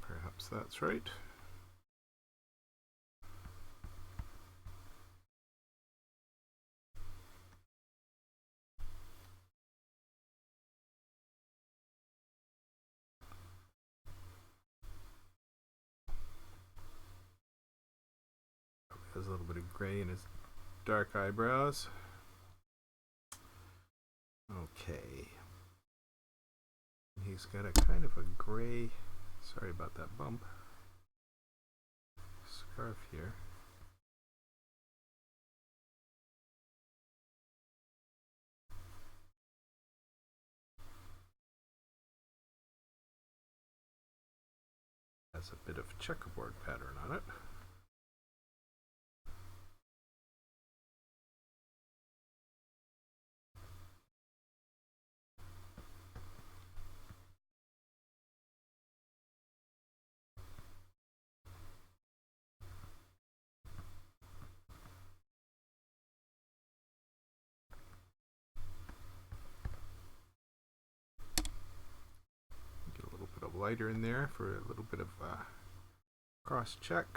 Perhaps that's right. Has a little bit of gray in his dark eyebrows. Okay. He's got a kind of a gray, sorry about that bump, scarf here. Has a bit of checkerboard pattern on it. Get a little bit of lighter in there for a little bit of cross check.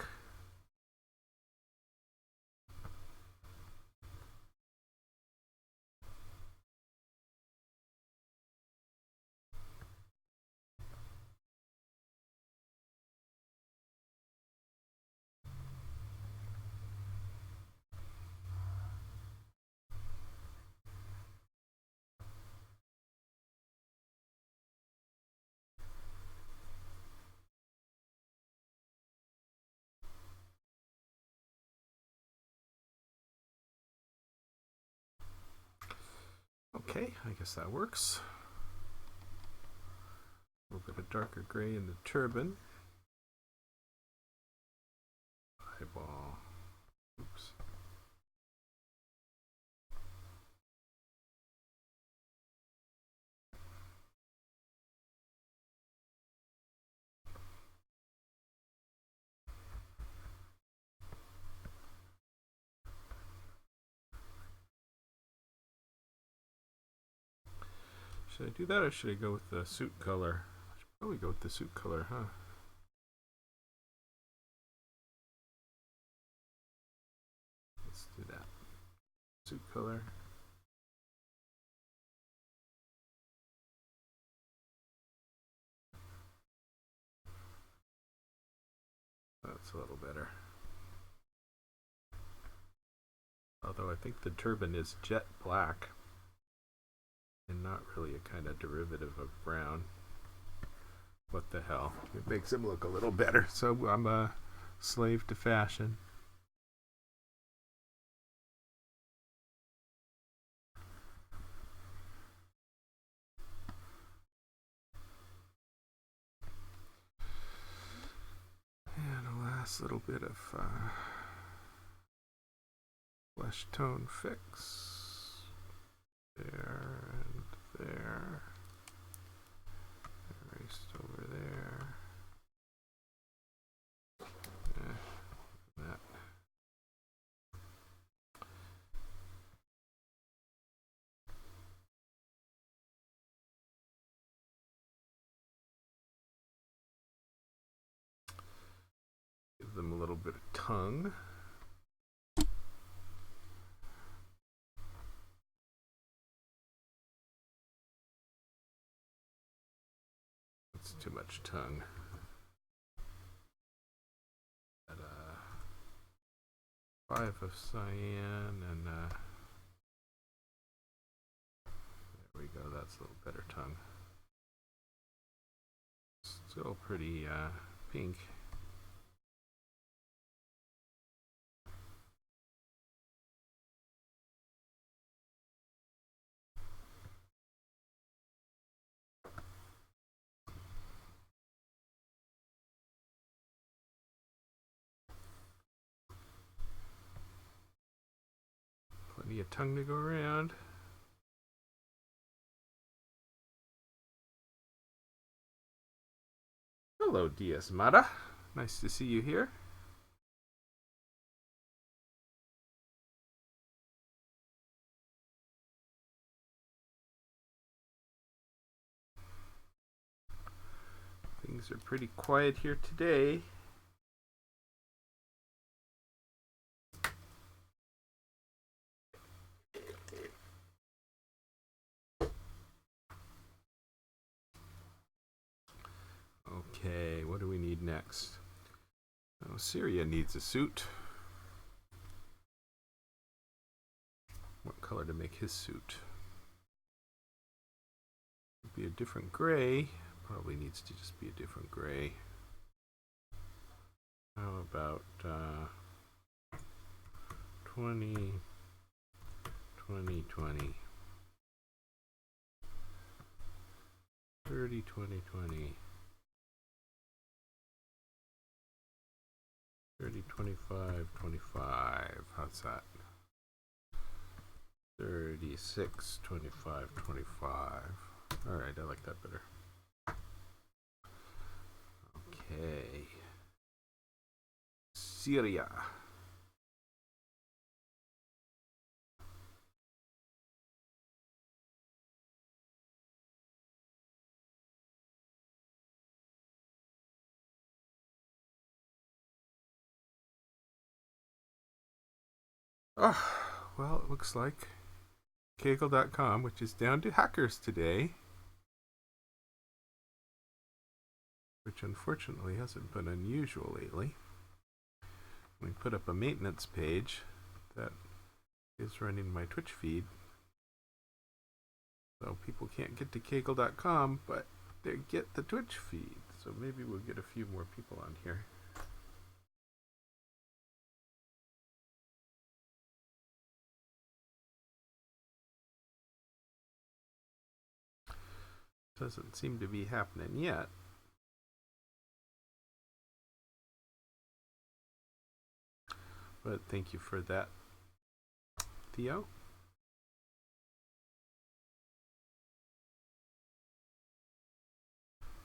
Okay, I guess that works. A little bit of darker gray in the turban. Eyeball. Oops. Should I do that or should I go with the suit color? I should probably go with the suit color, huh? Let's do that. Suit color. That's a little better. Although I think the turban is jet black and not really a kind of derivative of brown. What the hell? It makes him look a little better. So I'm a slave to fashion. And a last little bit of flesh tone fix. There and there. Erased over there. That. Give them a little bit of tongue. That's too much tongue. Got 5 of cyan and there we go, that's a little better tongue. Still pretty pink. Plenty of tongue to go around. Hello, Diaz Mata. Nice to see you here. Things are pretty quiet here today. Okay, what do we need next? Oh, Syria needs a suit. What color to make his suit? Be a different gray. Probably needs to just be a different gray. How about 20, 20, 20, 30, 20, 20, 30, 25, 25. How's that? 36, 25, 25. Alright, I like that better. Okay. Syria. Oh, well, it looks like Cagle.com, which is down to hackers today, which unfortunately hasn't been unusual lately. We put up a maintenance page that is running my Twitch feed, so people can't get to Cagle.com, but they get the Twitch feed. So maybe we'll get a few more people on here. Doesn't seem to be happening yet. But thank you for that, Theo.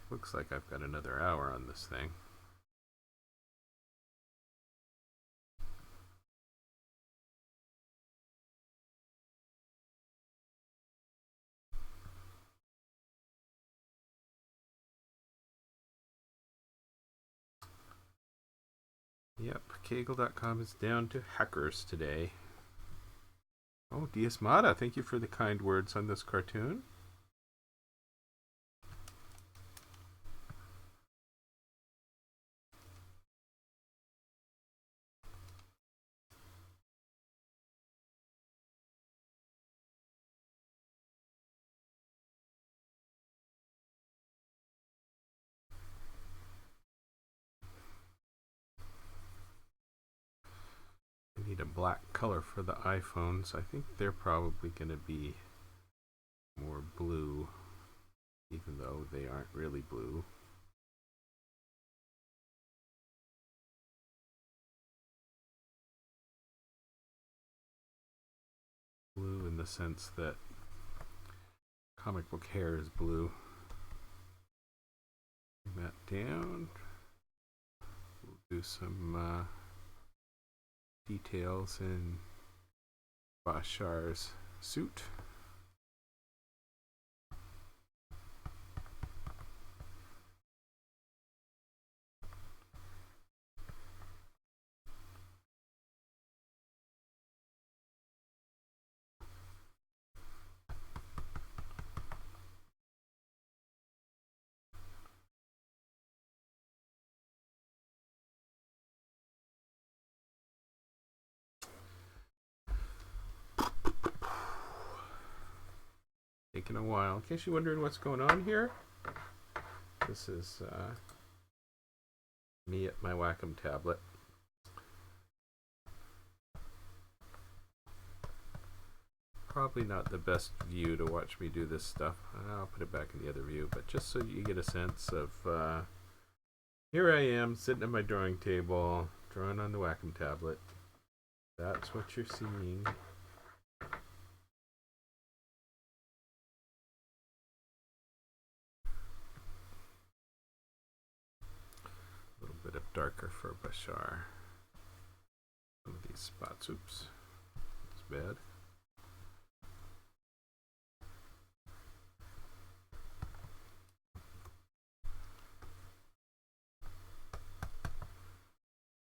Looks like I've got another hour on this thing. Yep, Cagle.com is down to hackers today. Oh, Diaz Mata, thank you for the kind words on this cartoon. I need a black color for the iPhones. I think they're probably going to be more blue, even though they aren't really blue. Blue in the sense that comic book hair is blue. Bring that down. We'll do some details in Bashar's suit. Taking a while. In case you're wondering what's going on here, This is me at my Wacom tablet. Probably not the best view to watch me do this stuff. I'll put it back in the other view, but just so you get a sense of here I am sitting at my drawing table, drawing on the Wacom tablet. That's what you're seeing. A little bit of darker for Bashar. Some of these spots, oops, that's bad.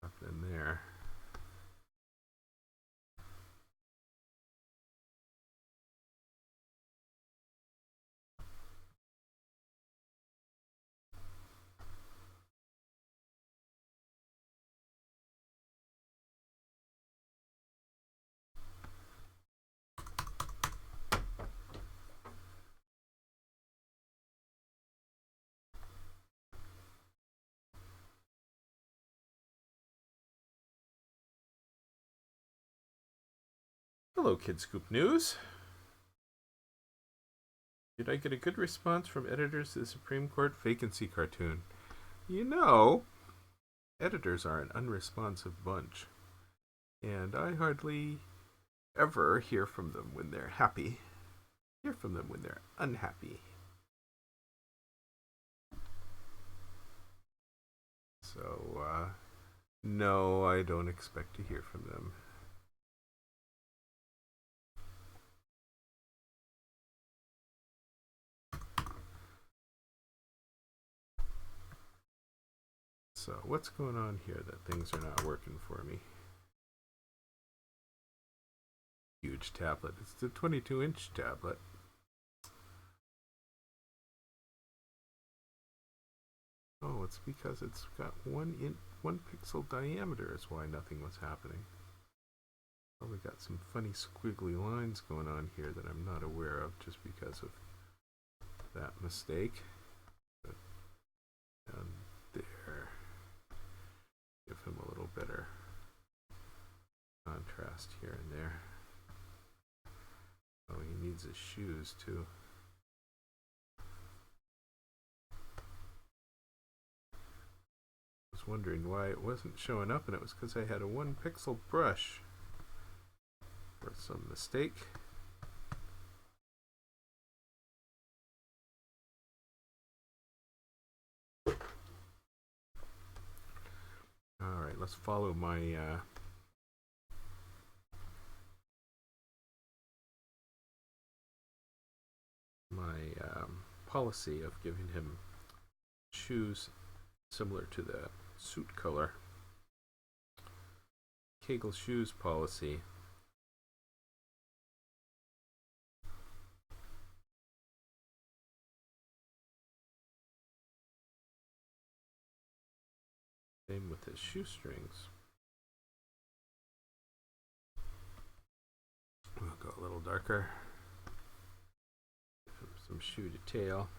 Up in there. Hello, Kid Scoop News. Did I get a good response from editors to the Supreme Court vacancy cartoon? You know, editors are an unresponsive bunch, and I hardly ever hear from them when they're happy. Hear from them when they're unhappy. So, no, I don't expect to hear from them. So, what's going on here that things are not working for me? Huge tablet. It's the 22-inch tablet. Oh, it's because it's got 1 pixel diameter is why nothing was happening. Probably got some funny squiggly lines going on here that I'm not aware of just because of that mistake. But down there, give him a little better contrast here and there. Oh, he needs his shoes too. I was wondering why it wasn't showing up, and it was because I had a 1 pixel brush for some mistake. Alright, let's follow my policy of giving him shoes similar to the suit color. Cagle shoes policy. Same with his shoestrings. We'll go a little darker. Give him some shoe to tail.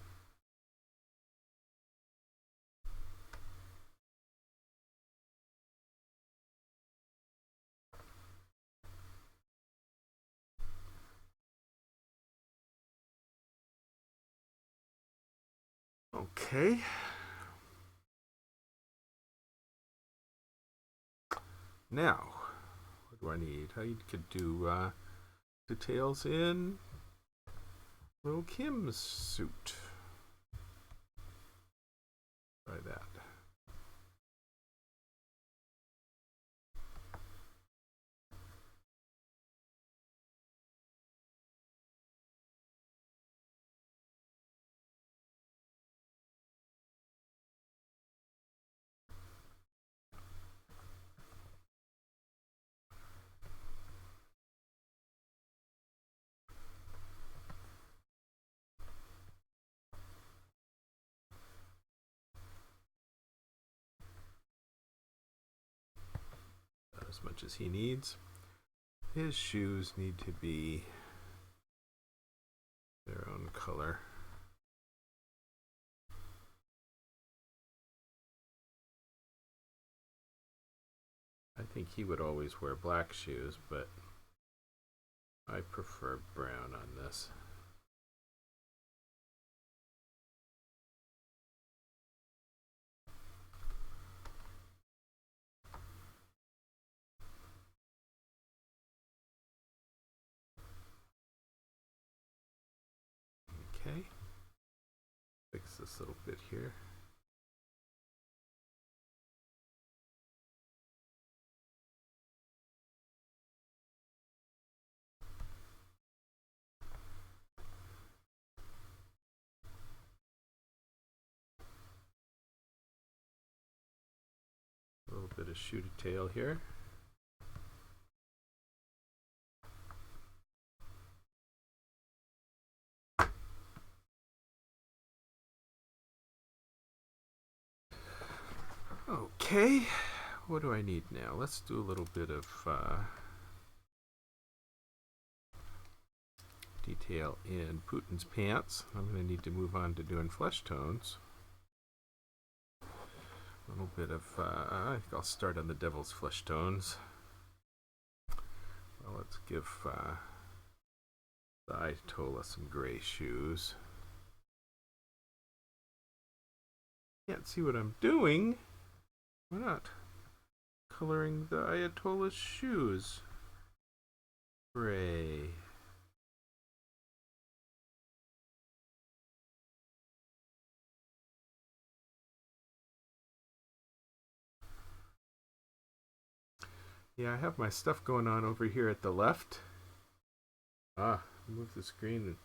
Okay. Now, what do I need? I could do details in Little Kim's suit. Try that. As much as he needs. His shoes need to be their own color. I think he would always wear black shoes, but I prefer brown on this. Okay, fix this little bit here. A little bit of shoe detail here. Okay, what do I need now? Let's do a little bit of detail in Putin's pants. I'm going to need to move on to doing flesh tones. A little bit of, I think I'll start on the devil's flesh tones. Well, let's give the Ayatollah some gray shoes. Can't see what I'm doing. Why not? Coloring the Ayatollah's shoes gray. Yeah, I have my stuff going on over here at the left. Move the screen.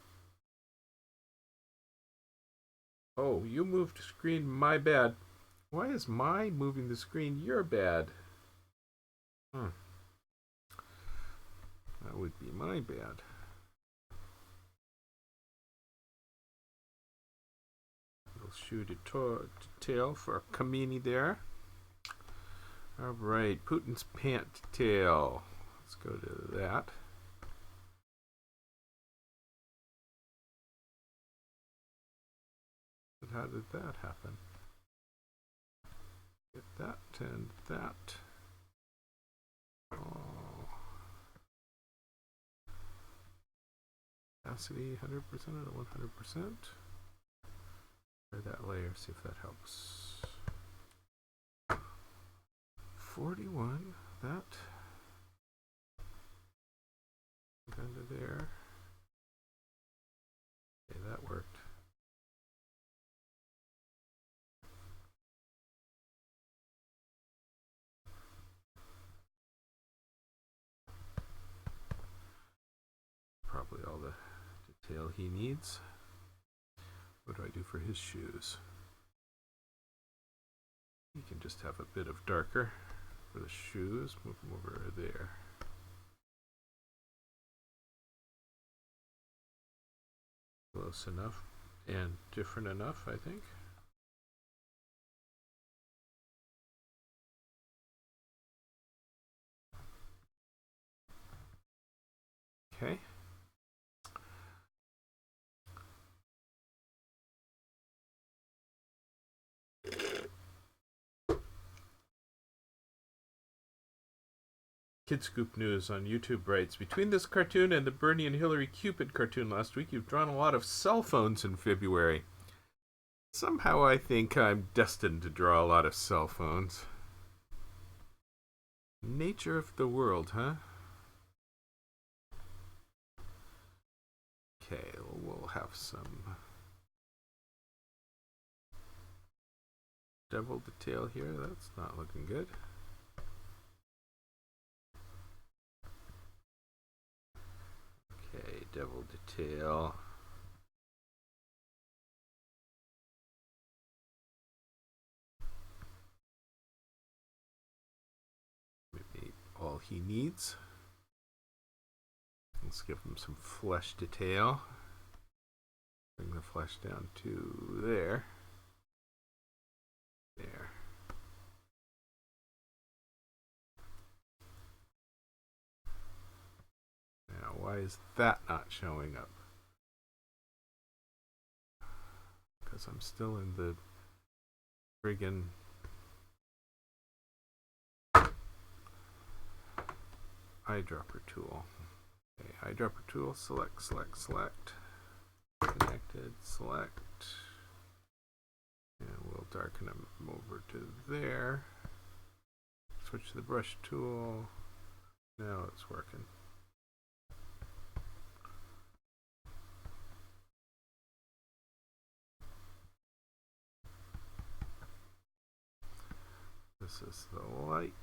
Oh, you moved the screen, my bad. Why is my moving the screen your bad? That would be my bad. Little shoe detail for Kamini there. All right, Putin's pant detail. Let's go to that. But how did that happen? Get that and that. Oh. Opacity 100% or 100%. Try that layer, see if that helps. 41, that. Down to there. Okay, that worked. Probably all the detail he needs. What do I do for his shoes? You can just have a bit of darker for the shoes. Move them over there. Close enough and different enough, I think. Okay. Kid Scoop News on YouTube writes, between this cartoon and the Bernie and Hillary Cupid cartoon last week, you've drawn a lot of cell phones in February. Somehow I think I'm destined to draw a lot of cell phones. Nature of the world, huh? Okay, we'll have some devil detail here. That's not looking good. Okay, devil detail. Maybe all he needs. Let's give him some flesh detail. Bring the flesh down to there. There. Now, why is that not showing up? Because I'm still in the friggin' eyedropper tool. Okay, eyedropper tool, select, select, select. Connected, select. And we'll darken them over to there. Switch to the brush tool. Now it's working. This is the light.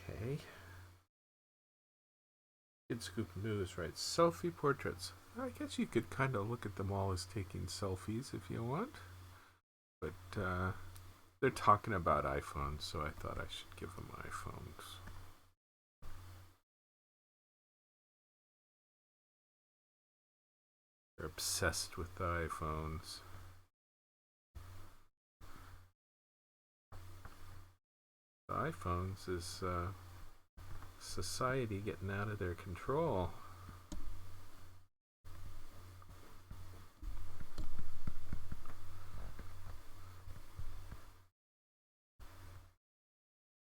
Okay. Kid Scoop News writes, selfie portraits. I guess you could kind of look at them all as taking selfies if you want. But they're talking about iPhones, so I thought I should give them iPhones. They're obsessed with the iPhones. The iPhones is society getting out of their control.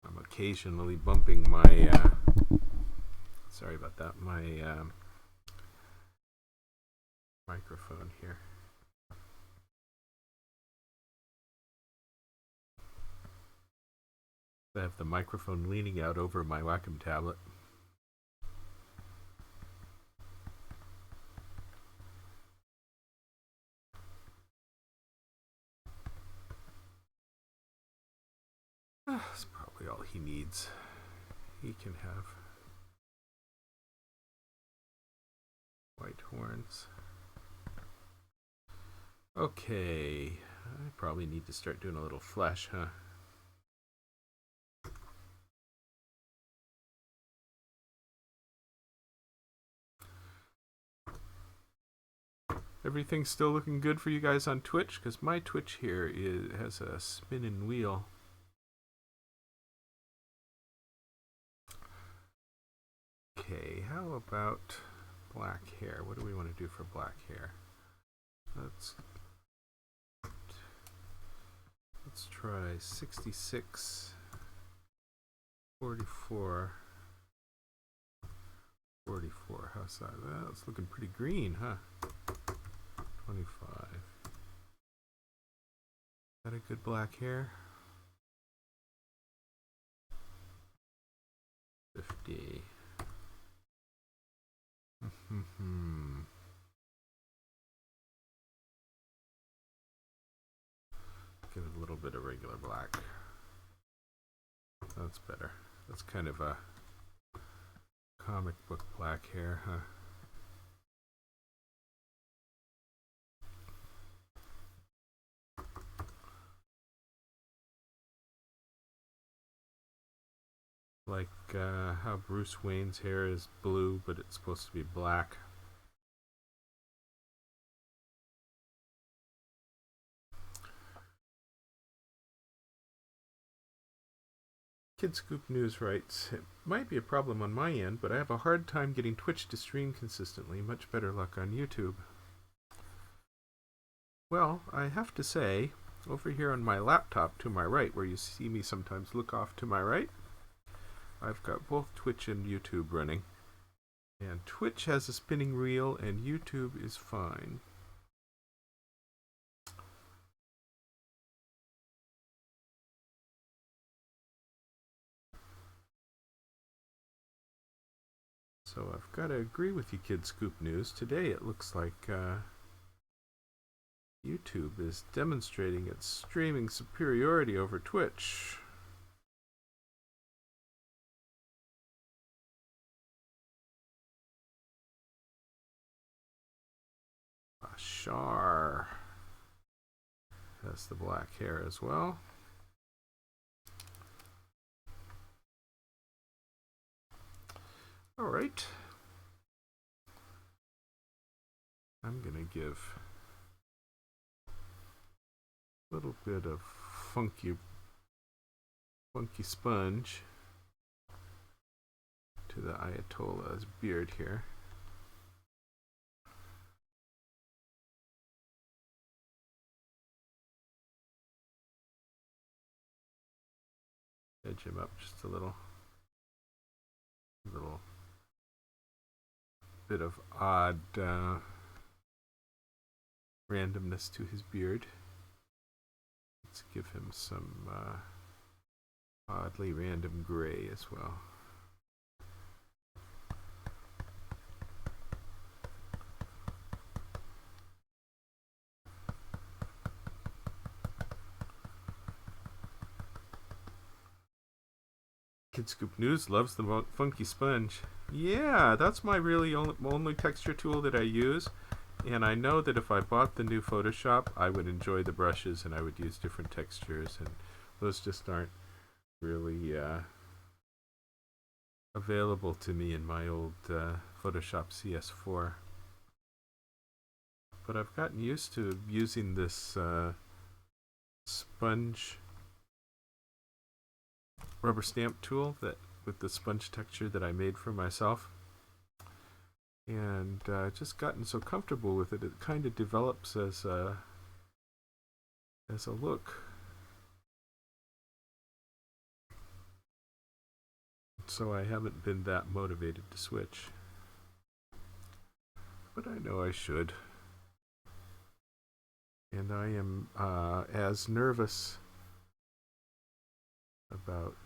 I'm occasionally bumping my sorry about that, my microphone here. I have the microphone leaning out over my Wacom tablet. That's probably all he needs. He can have white horns. Okay, I probably need to start doing a little flesh, huh? Everything's still looking good for you guys on Twitch? Because my Twitch here has a spinning wheel. Okay, how about black hair? What do we want to do for black hair? Let's try 66, 44, 44. How's that? That's looking pretty green, huh? 25. Is that a good black hair? 50. Give it a little bit of regular black. That's better. That's kind of a comic book black hair, huh? Like how Bruce Wayne's hair is blue, but it's supposed to be black. Kid Scoop News writes, it might be a problem on my end, but I have a hard time getting Twitch to stream consistently. Much better luck on YouTube. Well, I have to say, over here on my laptop to my right, where you see me sometimes look off to my right, I've got both Twitch and YouTube running. And Twitch has a spinning reel, and YouTube is fine. So I've got to agree with you, Kid Scoop News. Today it looks like YouTube is demonstrating its streaming superiority over Twitch. Bashar has the black hair as well. All right. I'm going to give a little bit of funky sponge to the Ayatollah's beard here. Edge him up just a little bit of odd randomness to his beard. Let's give him some oddly random gray as well. Kid Scoop News loves the funky sponge. Yeah, that's my really only texture tool that I use. And I know that if I bought the new Photoshop, I would enjoy the brushes and I would use different textures. And those just aren't really available to me in my old Photoshop CS4. But I've gotten used to using this sponge rubber stamp tool that with the sponge texture that I made for myself, and just gotten so comfortable with it, it kind of develops as a look. So I haven't been that motivated to switch, but I know I should, and I am as nervous about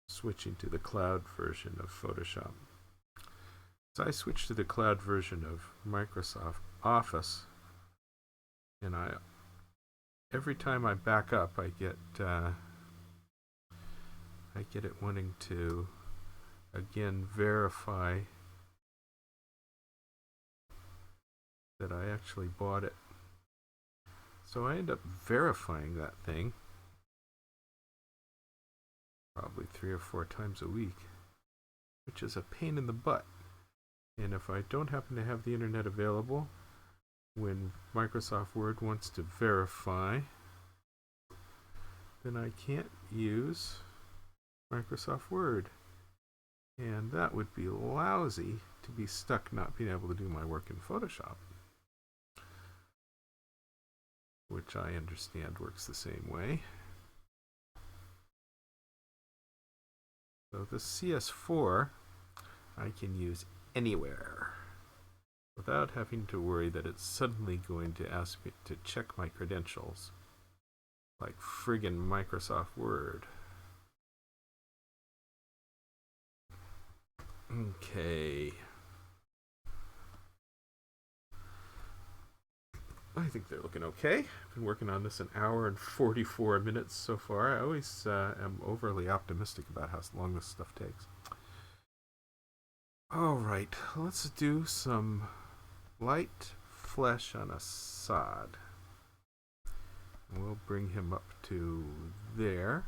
switching to the cloud version of Photoshop. So I switched to the cloud version of Microsoft Office, and every time I back up, I get it wanting to again verify that I actually bought it. So I end up verifying that thing probably 3 or 4 times a week, which is a pain in the butt. And if I don't happen to have the internet available when Microsoft Word wants to verify, then I can't use Microsoft Word. And that would be lousy, to be stuck not being able to do my work in Photoshop, which I understand works the same way. So the CS4 I can use anywhere without having to worry that it's suddenly going to ask me to check my credentials like friggin' Microsoft Word. Okay. I think they're looking okay. I've been working on this an hour and 44 minutes so far. I always am overly optimistic about how long this stuff takes. Alright, let's do some light flesh on Assad. We'll bring him up to there.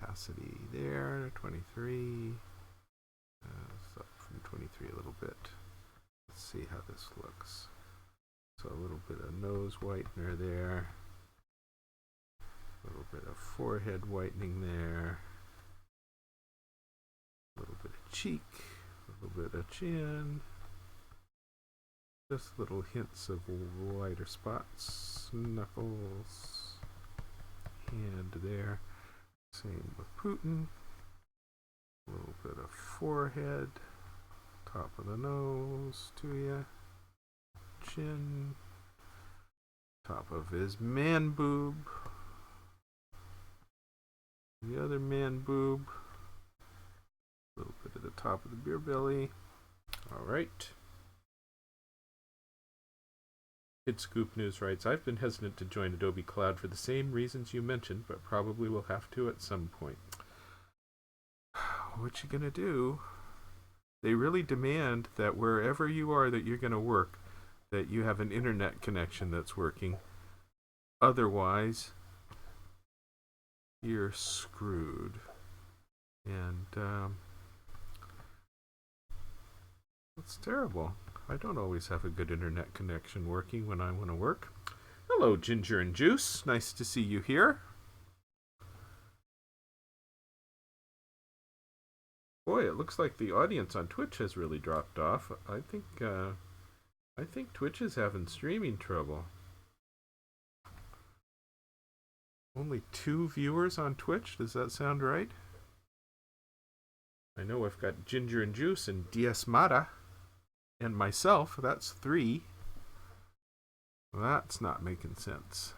Opacity there, 23. Up from 23 a little bit. Let's see how this looks. So a little bit of nose whitener there. A little bit of forehead whitening there. A little bit of cheek. A little bit of chin. Just little hints of lighter spots. Knuckles. Hand there. Same with Putin. A little bit of forehead, top of the nose to ya, chin, top of his man boob, the other man boob, a little bit at the top of the beer belly. Alright. Kid Scoop News writes, I've been hesitant to join Adobe Cloud for the same reasons you mentioned, but probably will have to at some point. What you gonna do? They really demand that wherever you are that you're gonna work, that you have an internet connection that's working. Otherwise, you're screwed. And It's terrible. I don't always have a good internet connection working when I want to work. Hello, Ginger and Juice. Nice to see you here. Boy, it looks like the audience on Twitch has really dropped off. I think Twitch is having streaming trouble. Only 2 viewers on Twitch. Does that sound right? I know I've got Ginger and Juice and DS Mata and myself. That's 3. That's not making sense.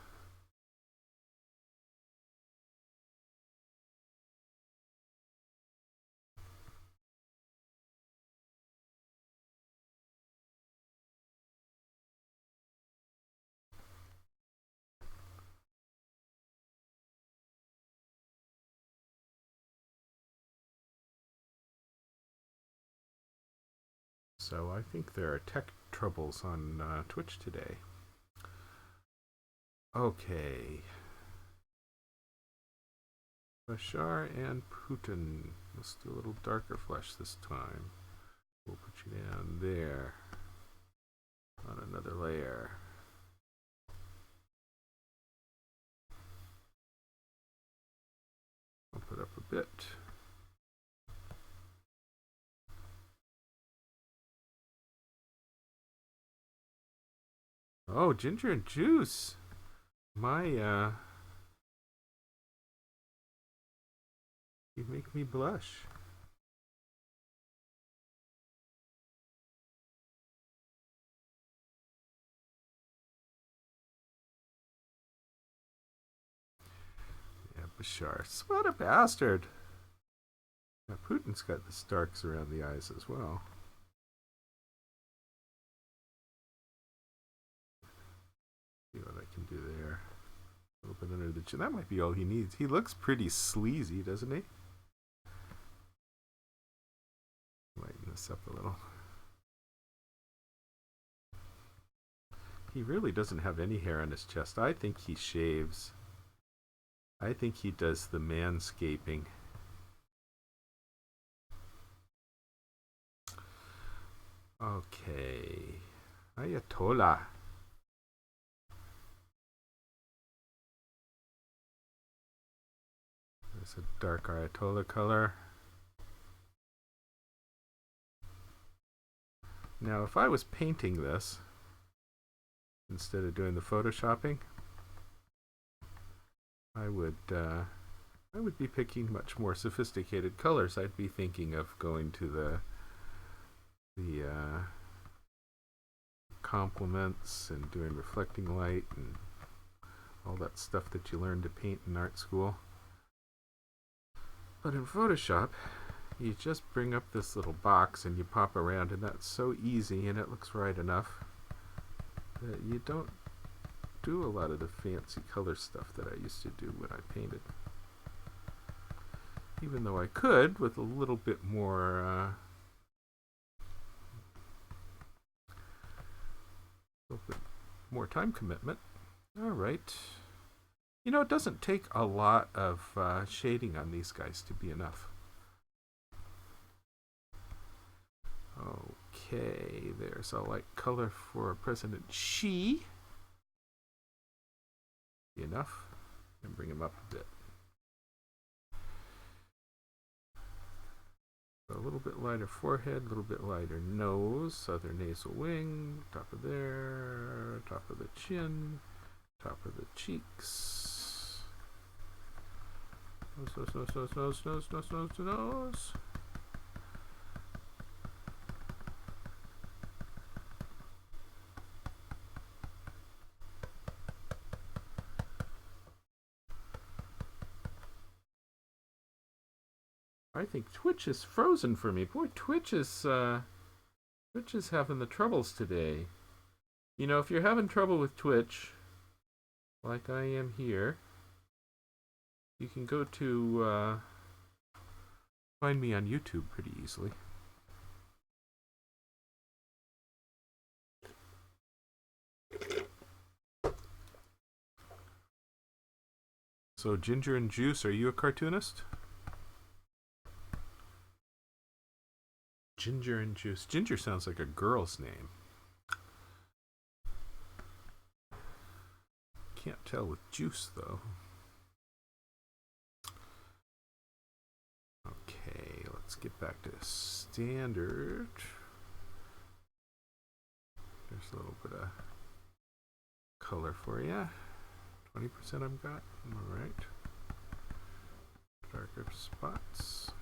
So I think there are tech troubles on Twitch today. Okay. Bashar and Putin. Let's do a little darker flesh this time. We'll put you down there on another layer. I'll put up a bit. Oh, Ginger and Juice. You make me blush. Yeah, Bashar. What a bastard. Now, Putin's got the Starks around the eyes as well. See what I can do there. A little bit under the chin. That might be all he needs. He looks pretty sleazy, doesn't he? Lighten this up a little. He really doesn't have any hair on his chest. I think he shaves. I think he does the manscaping. Okay. Ayatollah. There's a dark Ayatollah color. Now, if I was painting this, instead of doing the photoshopping, I would be picking much more sophisticated colors. I'd be thinking of going to the complements and doing reflecting light and all that stuff that you learn to paint in art school. But in Photoshop, you just bring up this little box and you pop around, and that's so easy and it looks right enough that you don't do a lot of the fancy color stuff that I used to do when I painted. Even though I could with a little bit more time commitment. All right. You know, it doesn't take a lot of shading on these guys to be enough. Okay, there's a light color for President Xi. Enough. And bring him up a bit. A little bit lighter forehead, a little bit lighter nose, other nasal wing, top of there, top of the chin, top of the cheeks. Nose. I think Twitch is frozen for me. Boy, Twitch is having the troubles today. You know, if you're having trouble with Twitch, like I am here, you can go to find me on YouTube pretty easily. So, Ginger and Juice, are you a cartoonist? Ginger and Juice. Ginger sounds like a girl's name. Can't tell with Juice, though. Okay, let's get back to standard. There's a little bit of color for you. 20% I've got. All right. Darker spots.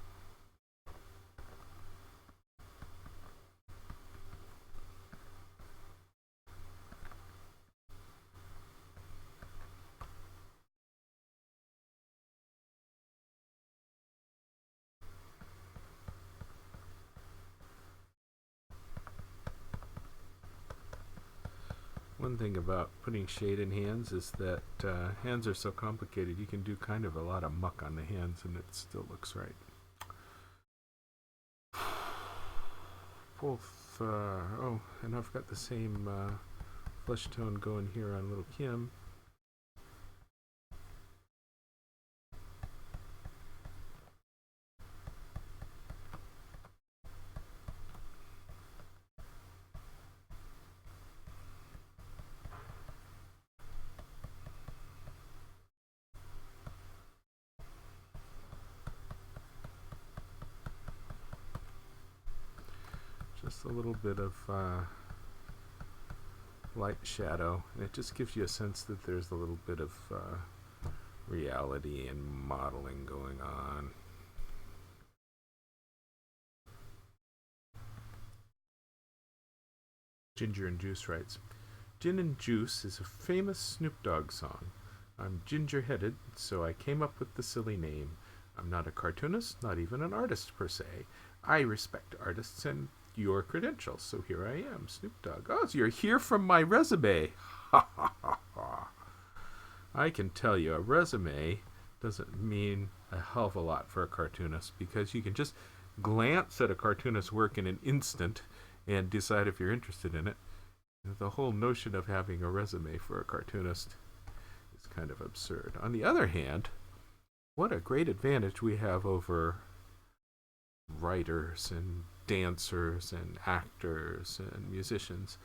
One thing about putting shade in hands is that hands are so complicated. You can do kind of a lot of muck on the hands and it still looks right. Both, oh, and I've got the same flesh tone going here on Little Kim. Just a little bit of light shadow, and it just gives you a sense that there's a little bit of reality and modeling going on. Ginger and Juice writes, Gin and Juice is a famous Snoop Dogg song. I'm ginger-headed, so I came up with the silly name. I'm not a cartoonist, not even an artist per se. I respect artists and your credentials, so here I am, Snoop Dogg. Oh, so you're here from my resume. Ha ha ha ha. I can tell you, a resume doesn't mean a hell of a lot for a cartoonist, because you can just glance at a cartoonist's work in an instant and decide if you're interested in it. The whole notion of having a resume for a cartoonist is kind of absurd. On the other hand, what a great advantage we have over writers and dancers and actors and musicians,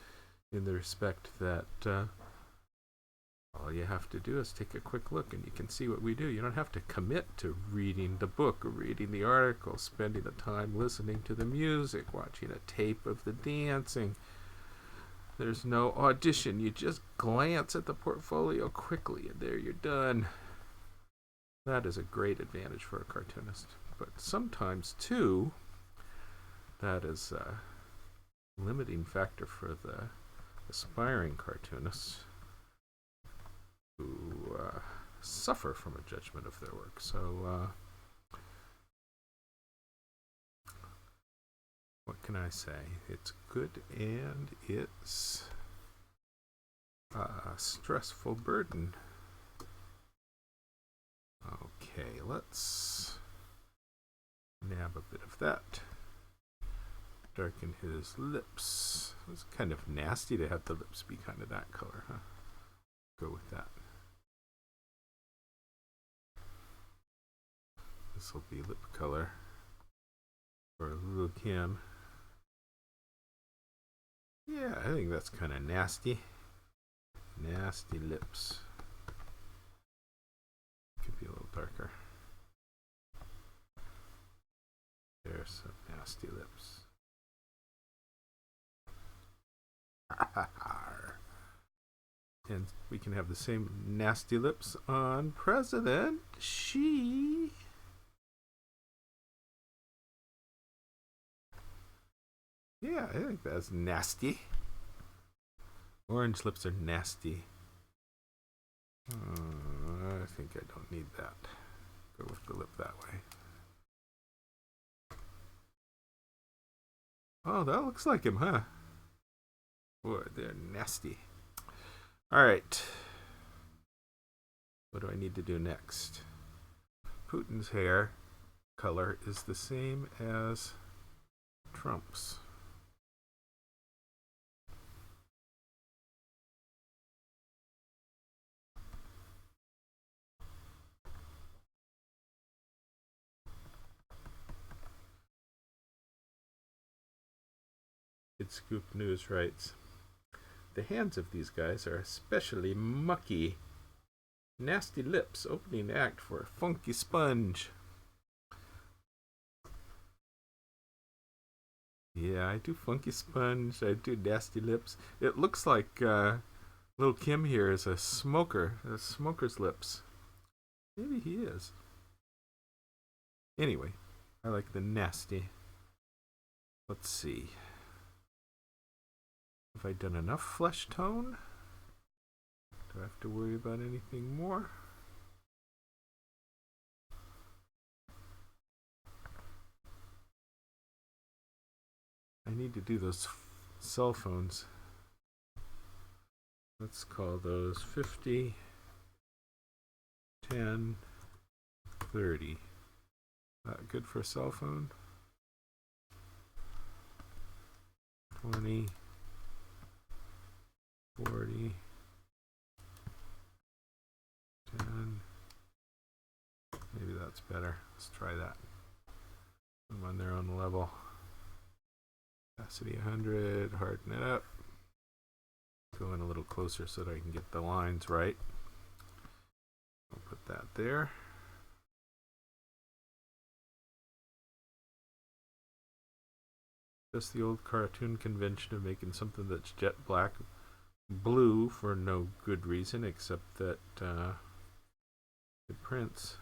in the respect that all you have to do is take a quick look and you can see what we do. You don't have to commit to reading the book or reading the article, spending the time listening to the music, watching a tape of the dancing. There's no audition. You just glance at the portfolio quickly and there you're done. That is a great advantage for a cartoonist. But sometimes, too, that is a limiting factor for the aspiring cartoonists who suffer from a judgment of their work. So, what can I say? It's good and it's a stressful burden. Okay, let's nab a bit of that. Darken his lips. It's kind of nasty to have the lips be kind of that color, huh? Go with that. This will be lip color for Little Kim. Yeah, I think that's kind of nasty. Nasty lips. Could be a little darker. There's some nasty lips. And we can have the same nasty lips on President Xi. Yeah, I think that's nasty. Orange lips are nasty. I think I don't need that. Go with the lip that way. Oh, that looks like him, huh? Boy, they're nasty. All right. What do I need to do next? Putin's hair color is the same as Trump's. Scoop News writes, the hands of these guys are especially mucky. Nasty lips, opening act for Funky Sponge. Yeah, I do Funky Sponge. I do Nasty Lips. It looks like little Kim here is a smoker. A smoker's lips. Maybe he is. Anyway, I like the nasty. Let's see. Have I done enough flesh tone? Do I have to worry about anything more? I need to do those cell phones. Let's call those 50, 10, 30. Good for a cell phone. 20, 40, 10. Maybe that's better. Let's try that. I'm on their own level. Opacity 100, harden it up. Go in a little closer so that I can get the lines right. I'll put that there. Just the old cartoon convention of making something that's jet black blue for no good reason except that it prints.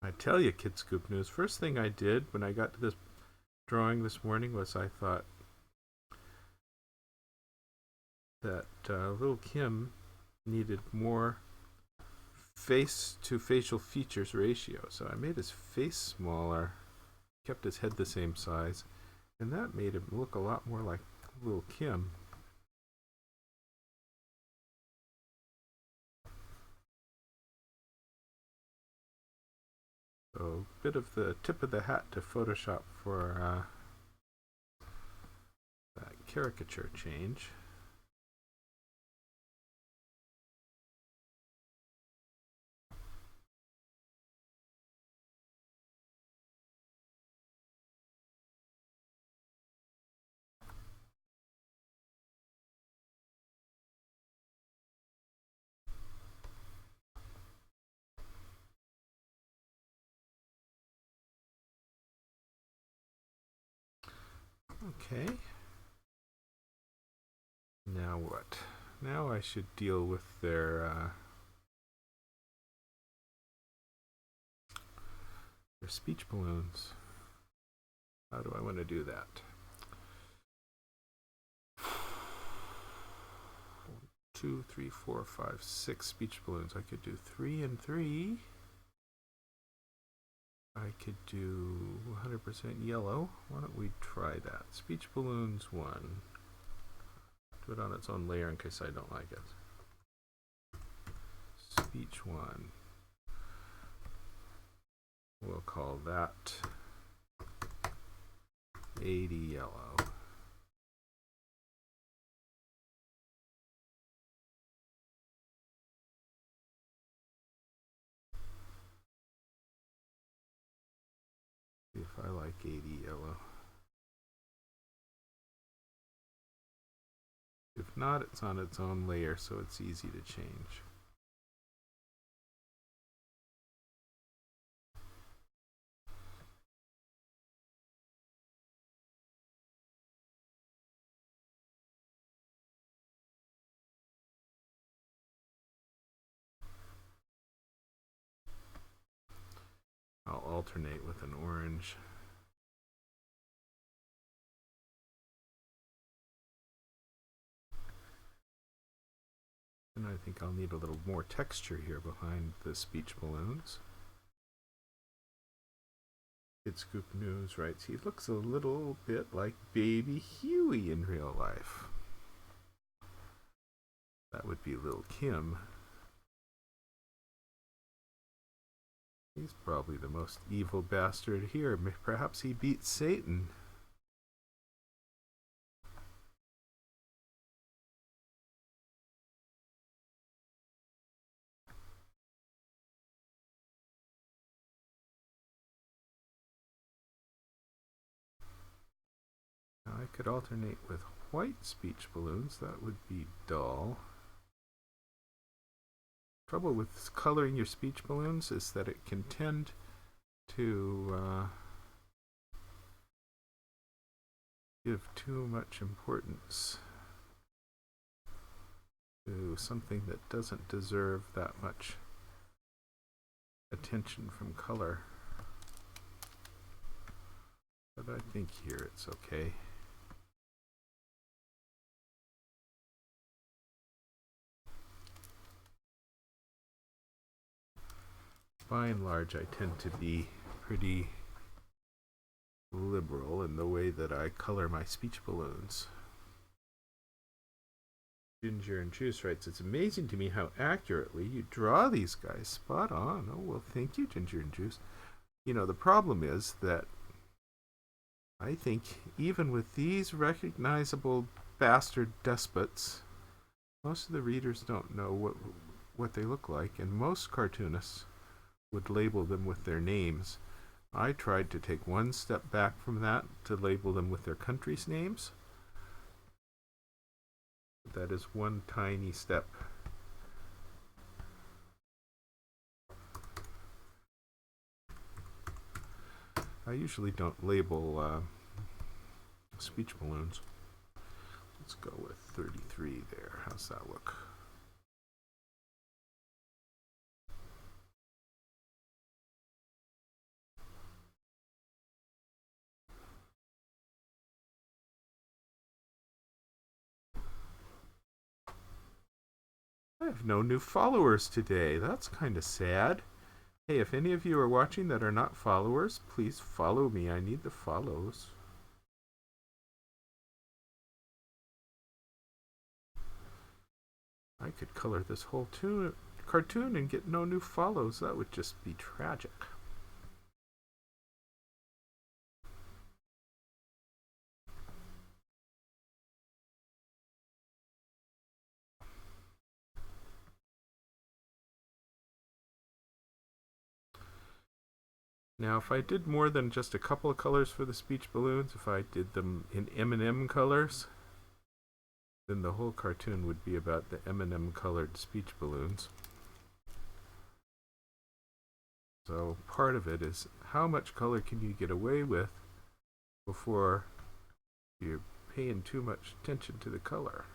I tell you, Kid Scoop News, first thing I did when I got to this drawing this morning was I thought that little Kim needed more face to facial features ratio. So I made his face smaller, kept his head the same size, and that made him look a lot more like little Kim. So a bit of the tip of the hat to Photoshop for that caricature change. Okay. Now what? Now I should deal with their speech balloons. How do I want to do that? 2, 3, 4, 5, 6 speech balloons. I could do 3 and 3. I could do 100% yellow. Why don't we try that? Speech balloons 1. Do it on its own layer in case I don't like it. Speech 1. We'll call that 80 yellow. See if I like 80 yellow. If not, it's on its own layer, so it's easy to change. I'll alternate with an orange. And I think I'll need a little more texture here behind the speech balloons. Kid Scoop News writes, he looks a little bit like Baby Huey in real life. That would be Lil Kim. He's probably the most evil bastard here. Perhaps he beats Satan. Now I could alternate with white speech balloons. That would be dull. Trouble with coloring your speech balloons is that it can tend to give too much importance to something that doesn't deserve that much attention from color. But I think here it's okay. By and large, I tend to be pretty liberal in the way that I color my speech balloons. Ginger and Juice writes, it's amazing to me how accurately you draw these guys. Spot on. Oh, well, thank you, Ginger and Juice. You know, the problem is that I think even with these recognizable bastard despots, most of the readers don't know what they look like, and most cartoonists would label them with their names. I tried to take one step back from that to label them with their country's names. That is one tiny step. I usually don't label speech balloons. Let's go with 33 there. How's that look? I have no new followers today. That's kind of sad. Hey, if any of you are watching that are not followers, please follow me. I need the follows. I could color this whole cartoon and get no new follows. That would just be tragic. Now, if I did more than just a couple of colors for the speech balloons, if I did them in M&M colors, then the whole cartoon would be about the M&M colored speech balloons. So part of it is how much color can you get away with before you're paying too much attention to the color.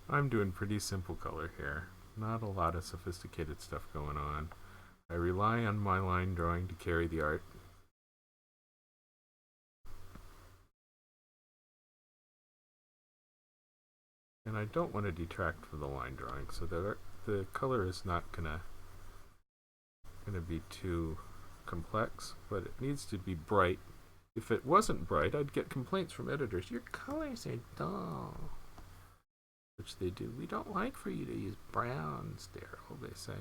I'm doing pretty simple color here. Not a lot of sophisticated stuff going on. I rely on my line drawing to carry the art. And I don't want to detract from the line drawing, so the color is not gonna be too complex, but it needs to be bright. If it wasn't bright, I'd get complaints from editors. Your colors are dull. Which they do. We don't like for you to use browns, Daryl, they say.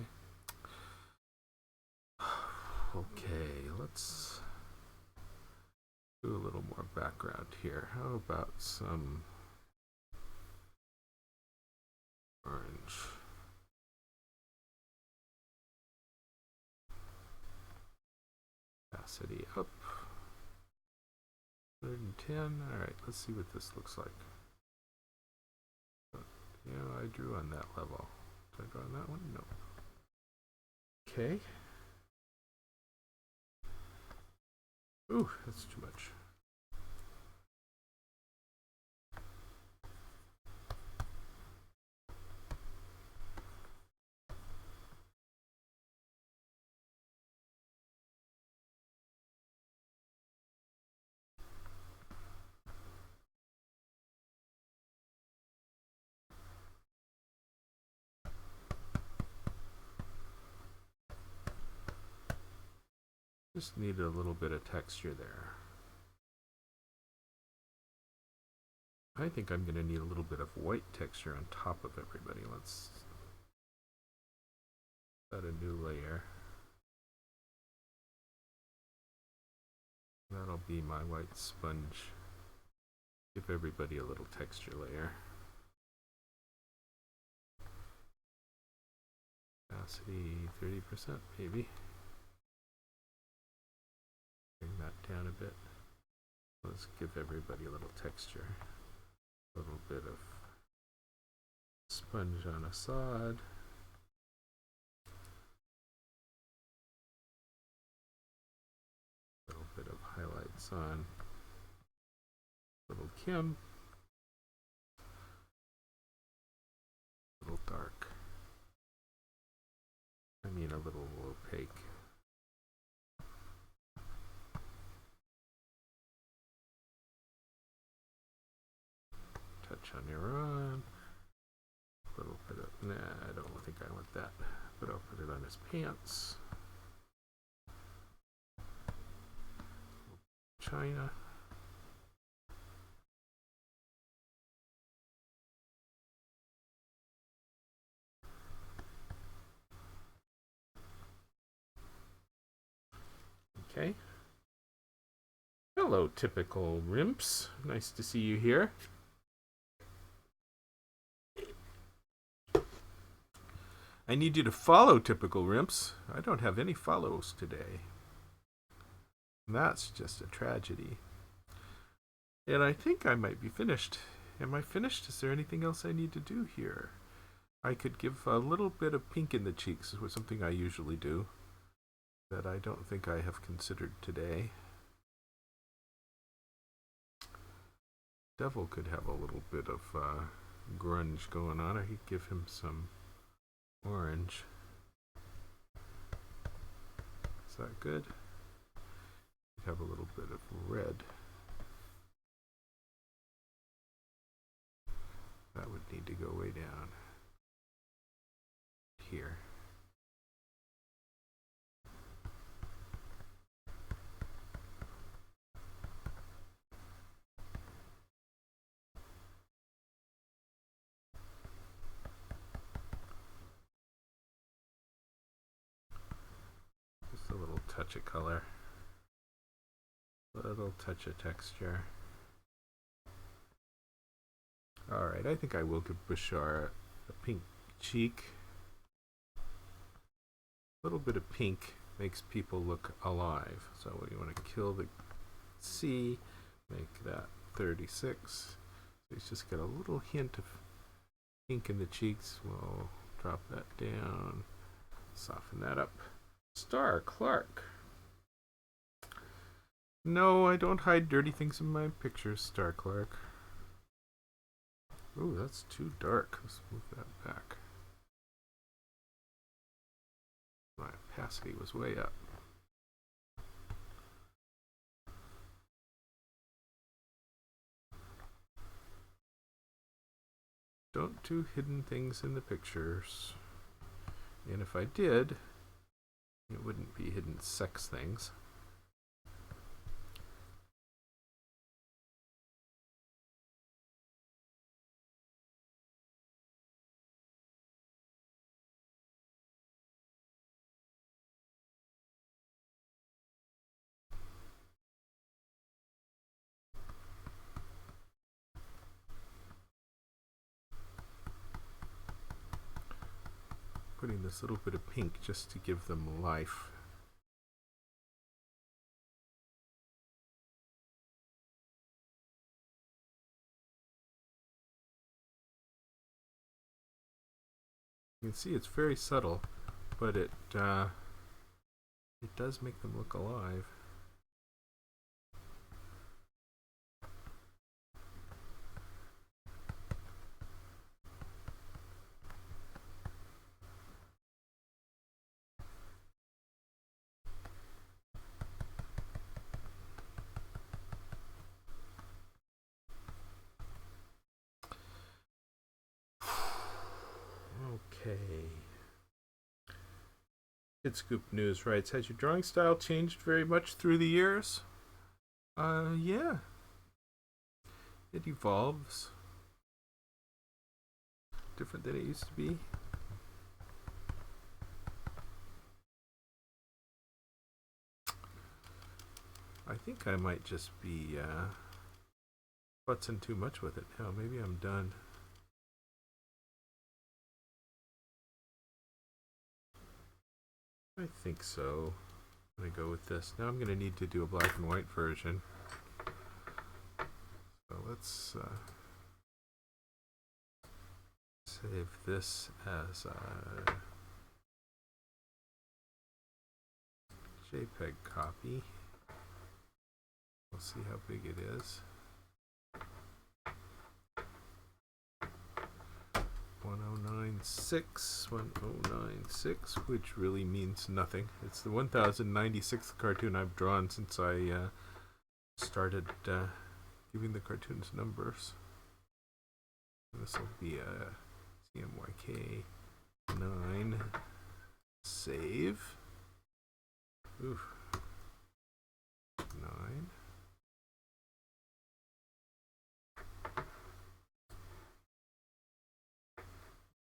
Okay, let's do a little more background here. How about some orange? Opacity up. 110. Alright, let's see what this looks like. Yeah, I drew on that level. Did I draw on that one? No. Okay. Ooh, that's too much. Just need a little bit of texture there. I think I'm going to need a little bit of white texture on top of everybody. Let's add a new layer. That'll be my white sponge. Give everybody a little texture layer. Opacity 30% maybe. Bring that down a bit. Let's give everybody a little texture. A little bit of sponge on a sod. A little bit of highlights on little Kim. A little dark. I mean a little opaque. Touch on your arm. A little bit of, nah, I don't think I want that, but I'll put it on his pants. China. Okay. Hello, typical Rimps. Nice to see you here. I need you to follow Typical Rimps. I don't have any follows today. And that's just a tragedy. And I think I might be finished. Am I finished? Is there anything else I need to do here? I could give a little bit of pink in the cheeks, which is something I usually do, that I don't think I have considered today. Devil could have a little bit of grunge going on. I could give him some orange. Is that good? Have a little bit of red. That would need to go way down here. Just a little touch of color. A little touch of texture. Alright, I think I will give Bashar a pink cheek. A little bit of pink makes people look alive. So you want to kill the C, make that 36. So he's just got a little hint of pink in the cheeks. We'll drop that down, soften that up. Star Clark. No, I don't hide dirty things in my pictures, Star Clark. Ooh, that's too dark. Let's move that back. My opacity was way up. Don't do hidden things in the pictures. And if I did, it wouldn't be hidden sex things. Putting this little bit of pink just to give them life. You can see it's very subtle, but it does make them look alive. Okay. Kid Scoop News writes, has your drawing style changed very much through the years? Yeah. It evolves. Different than it used to be. I think I might just be futzing too much with it now. Maybe I'm done. I think so. I'm going to go with this. Now I'm going to need to do a black and white version. So let's save this as a JPEG copy. We'll see how big it is. 1096, which really means nothing. It's the 1096th cartoon I've drawn since I started giving the cartoons numbers. This will be a CMYK 9. Save. Oof. 9.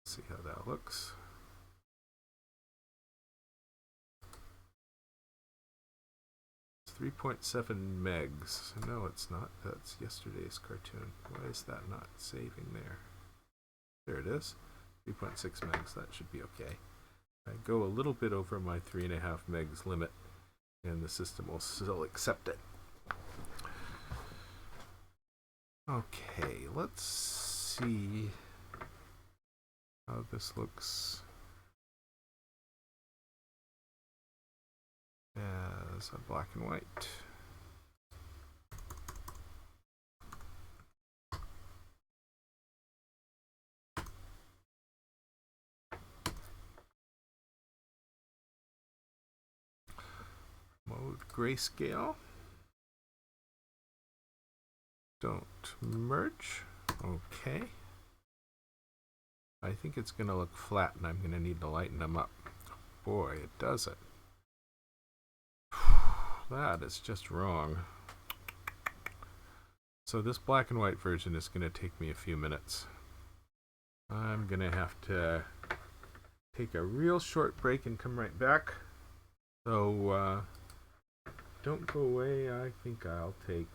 See how that looks. It's 3.7 megs. No, it's not. That's yesterday's cartoon. Why is that not saving there? There it is. 3.6 megs. That should be okay. I go a little bit over my 3.5 megs limit, and the system will still accept it. Okay, let's see how this looks as a black and white. Mode grayscale. Don't merge. Okay. I think it's going to look flat and I'm going to need to lighten them up. Boy, it does it. That is just wrong. So this black and white version is going to take me a few minutes. I'm going to have to take a real short break and come right back. So don't go away. I think I'll take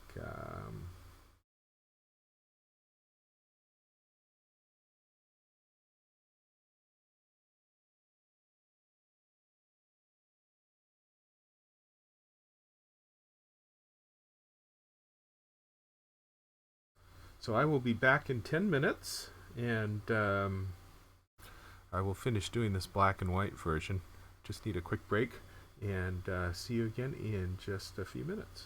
so I will be back in 10 minutes, and I will finish doing this black and white version. Just need a quick break, and see you again in just a few minutes.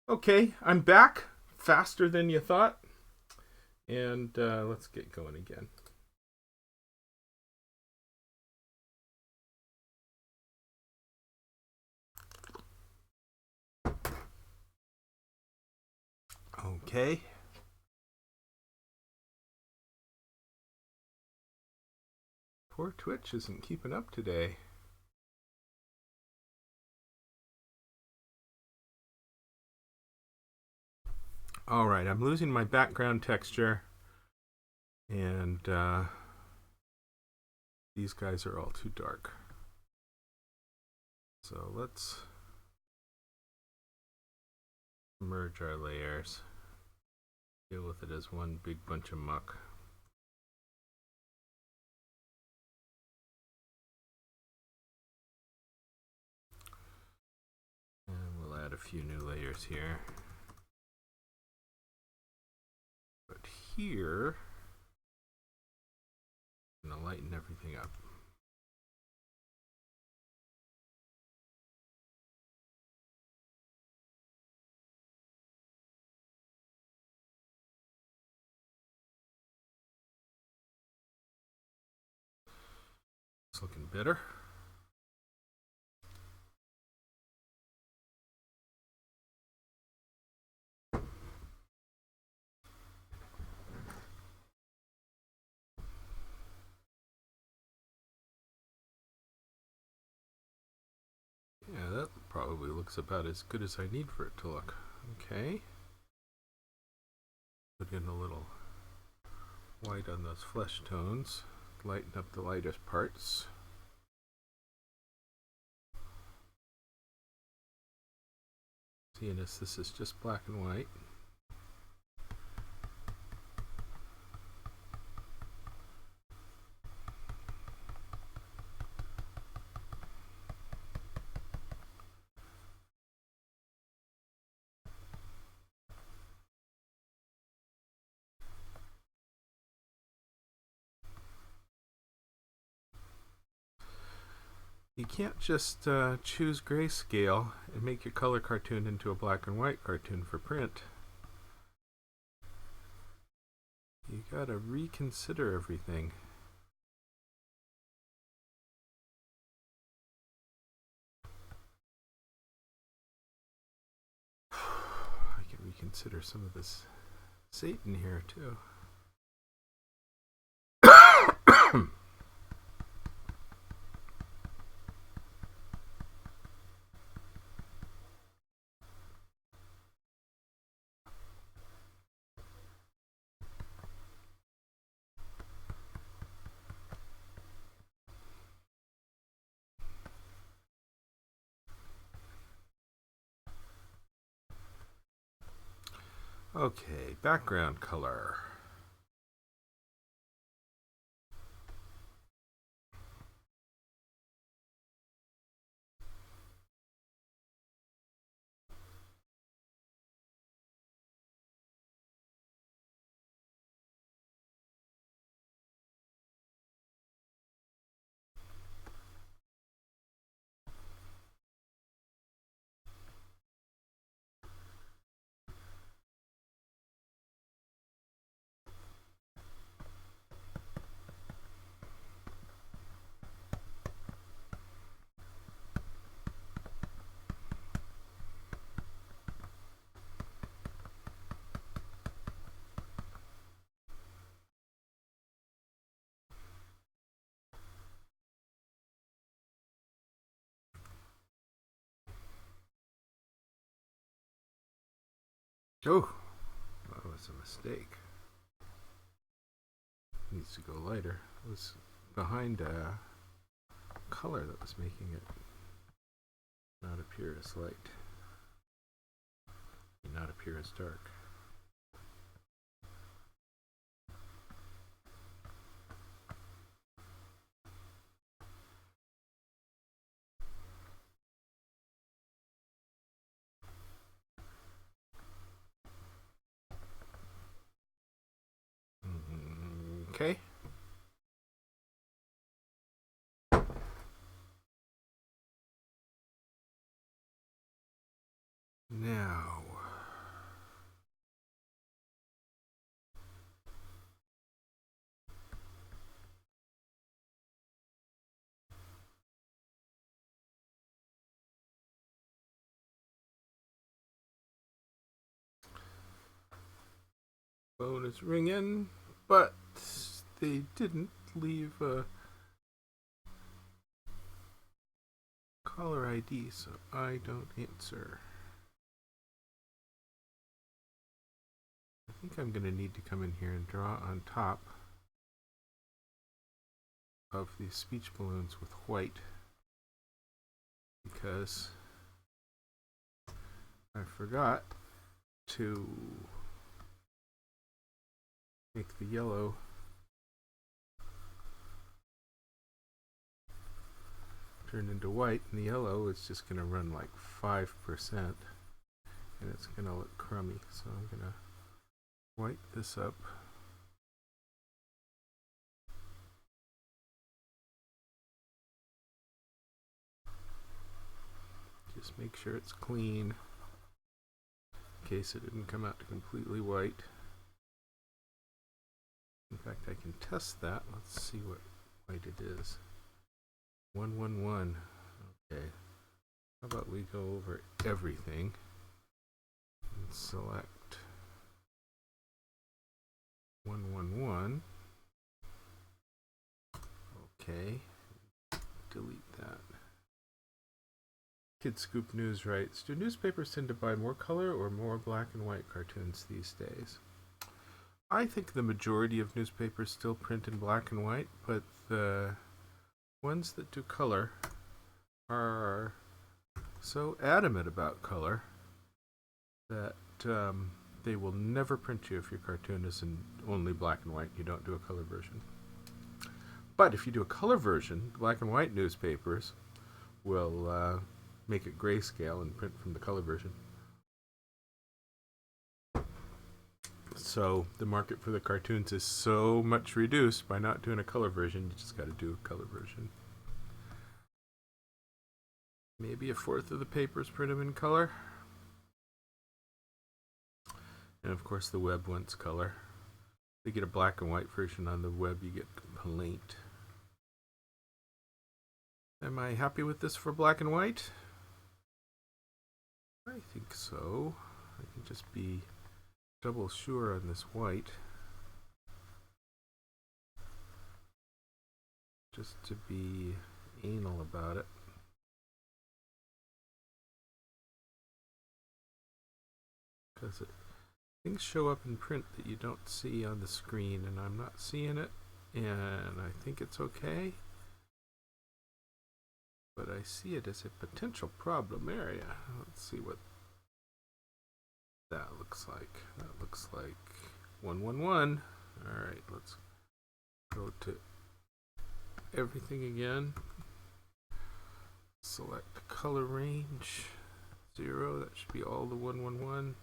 Okay, I'm back faster than you thought. And let's get going again. Okay. Poor Twitch isn't keeping up today. All right, I'm losing my background texture. And these guys are all too dark. So let's merge our layers. Deal with it as one big bunch of muck. And we'll add a few new layers here. But here, I'm going to lighten everything up. It's looking better. Yeah, that probably looks about as good as I need for it to look. Okay. Put in a little white on those flesh tones. Lighten up the lightest parts. Seeing as this is just black and white. You can't just choose grayscale and make your color cartoon into a black and white cartoon for print. You gotta reconsider everything. I can reconsider some of this Satan here too. Okay, background color. Oh, that was a mistake. Needs to go lighter. It was behind a color that was making it not appear as light, not appear as dark. Okay. Now, Phone is ringing, but they didn't leave a caller ID, so I don't answer. I think I'm going to need to come in here and draw on top of these speech balloons with white, because I forgot to make the yellow turn into white, and the yellow is just going to run like 5%, and it's going to look crummy. So I'm going to white this up. Just make sure it's clean in case it didn't come out completely white. In fact, I can test that. Let's see what white it is. 111. Okay. How about we go over everything and select 111. Okay. Delete that. Kid Scoop News writes, do newspapers tend to buy more color or more black and white cartoons these days? I think the majority of newspapers still print in black and white, but the ones that do color are so adamant about color that they will never print you if your cartoon is in only black and white. You don't do a color version. But if you do a color version, black and white newspapers will make it grayscale and print from the color version. So the market for the cartoons is so much reduced by not doing a color version. You just got to do a color version. Maybe a fourth of the papers print them in color. And of course the web wants color. If you get a black and white version on the web, you get complaint. Am I happy with this for black and white? I think so. I can just be double sure on this white, just to be anal about it. Because things show up in print that you don't see on the screen, and I'm not seeing it, and I think it's okay. But I see it as a potential problem area. Let's see what that looks like. That looks like 111. Alright, let's go to everything again. Select color range 0. That should be all the 111.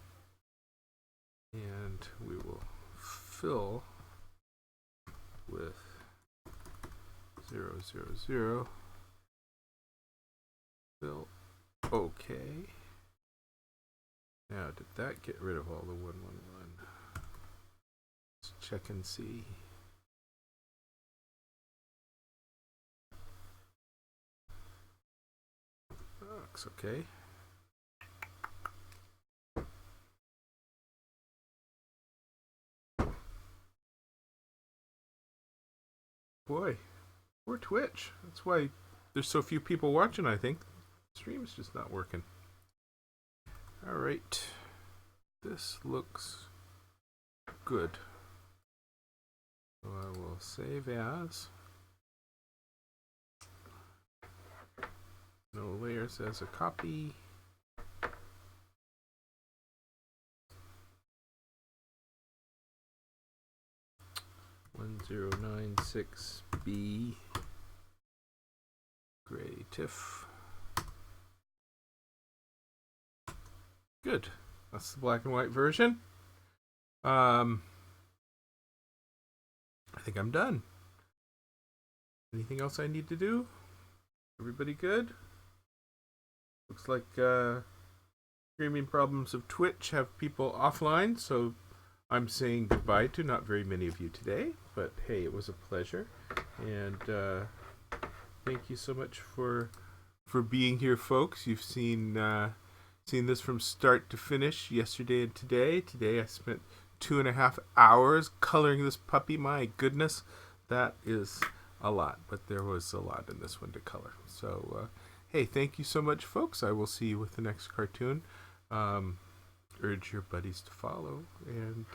And we will fill with 000. Fill. Okay. Now, did that get rid of all the 111? Let's check and see. Oh, looks okay. Boy, poor Twitch. That's why there's so few people watching, I think. The stream is just not working. Alright. This looks good. So I will save as. No layers as a copy. (1096B) gray TIFF. Good. That's the black and white version. I think I'm done. Anything else I need to do? Everybody good? Looks like streaming problems of Twitch have people offline, so I'm saying goodbye to not very many of you today, but hey, it was a pleasure, and thank you so much for being here, folks. You've seen this from start to finish yesterday and today. Today I spent 2.5 hours coloring this puppy. My goodness, that is a lot. But there was a lot in this one to color. So, hey, thank you so much, folks. I will see you with the next cartoon. Urge your buddies to follow. And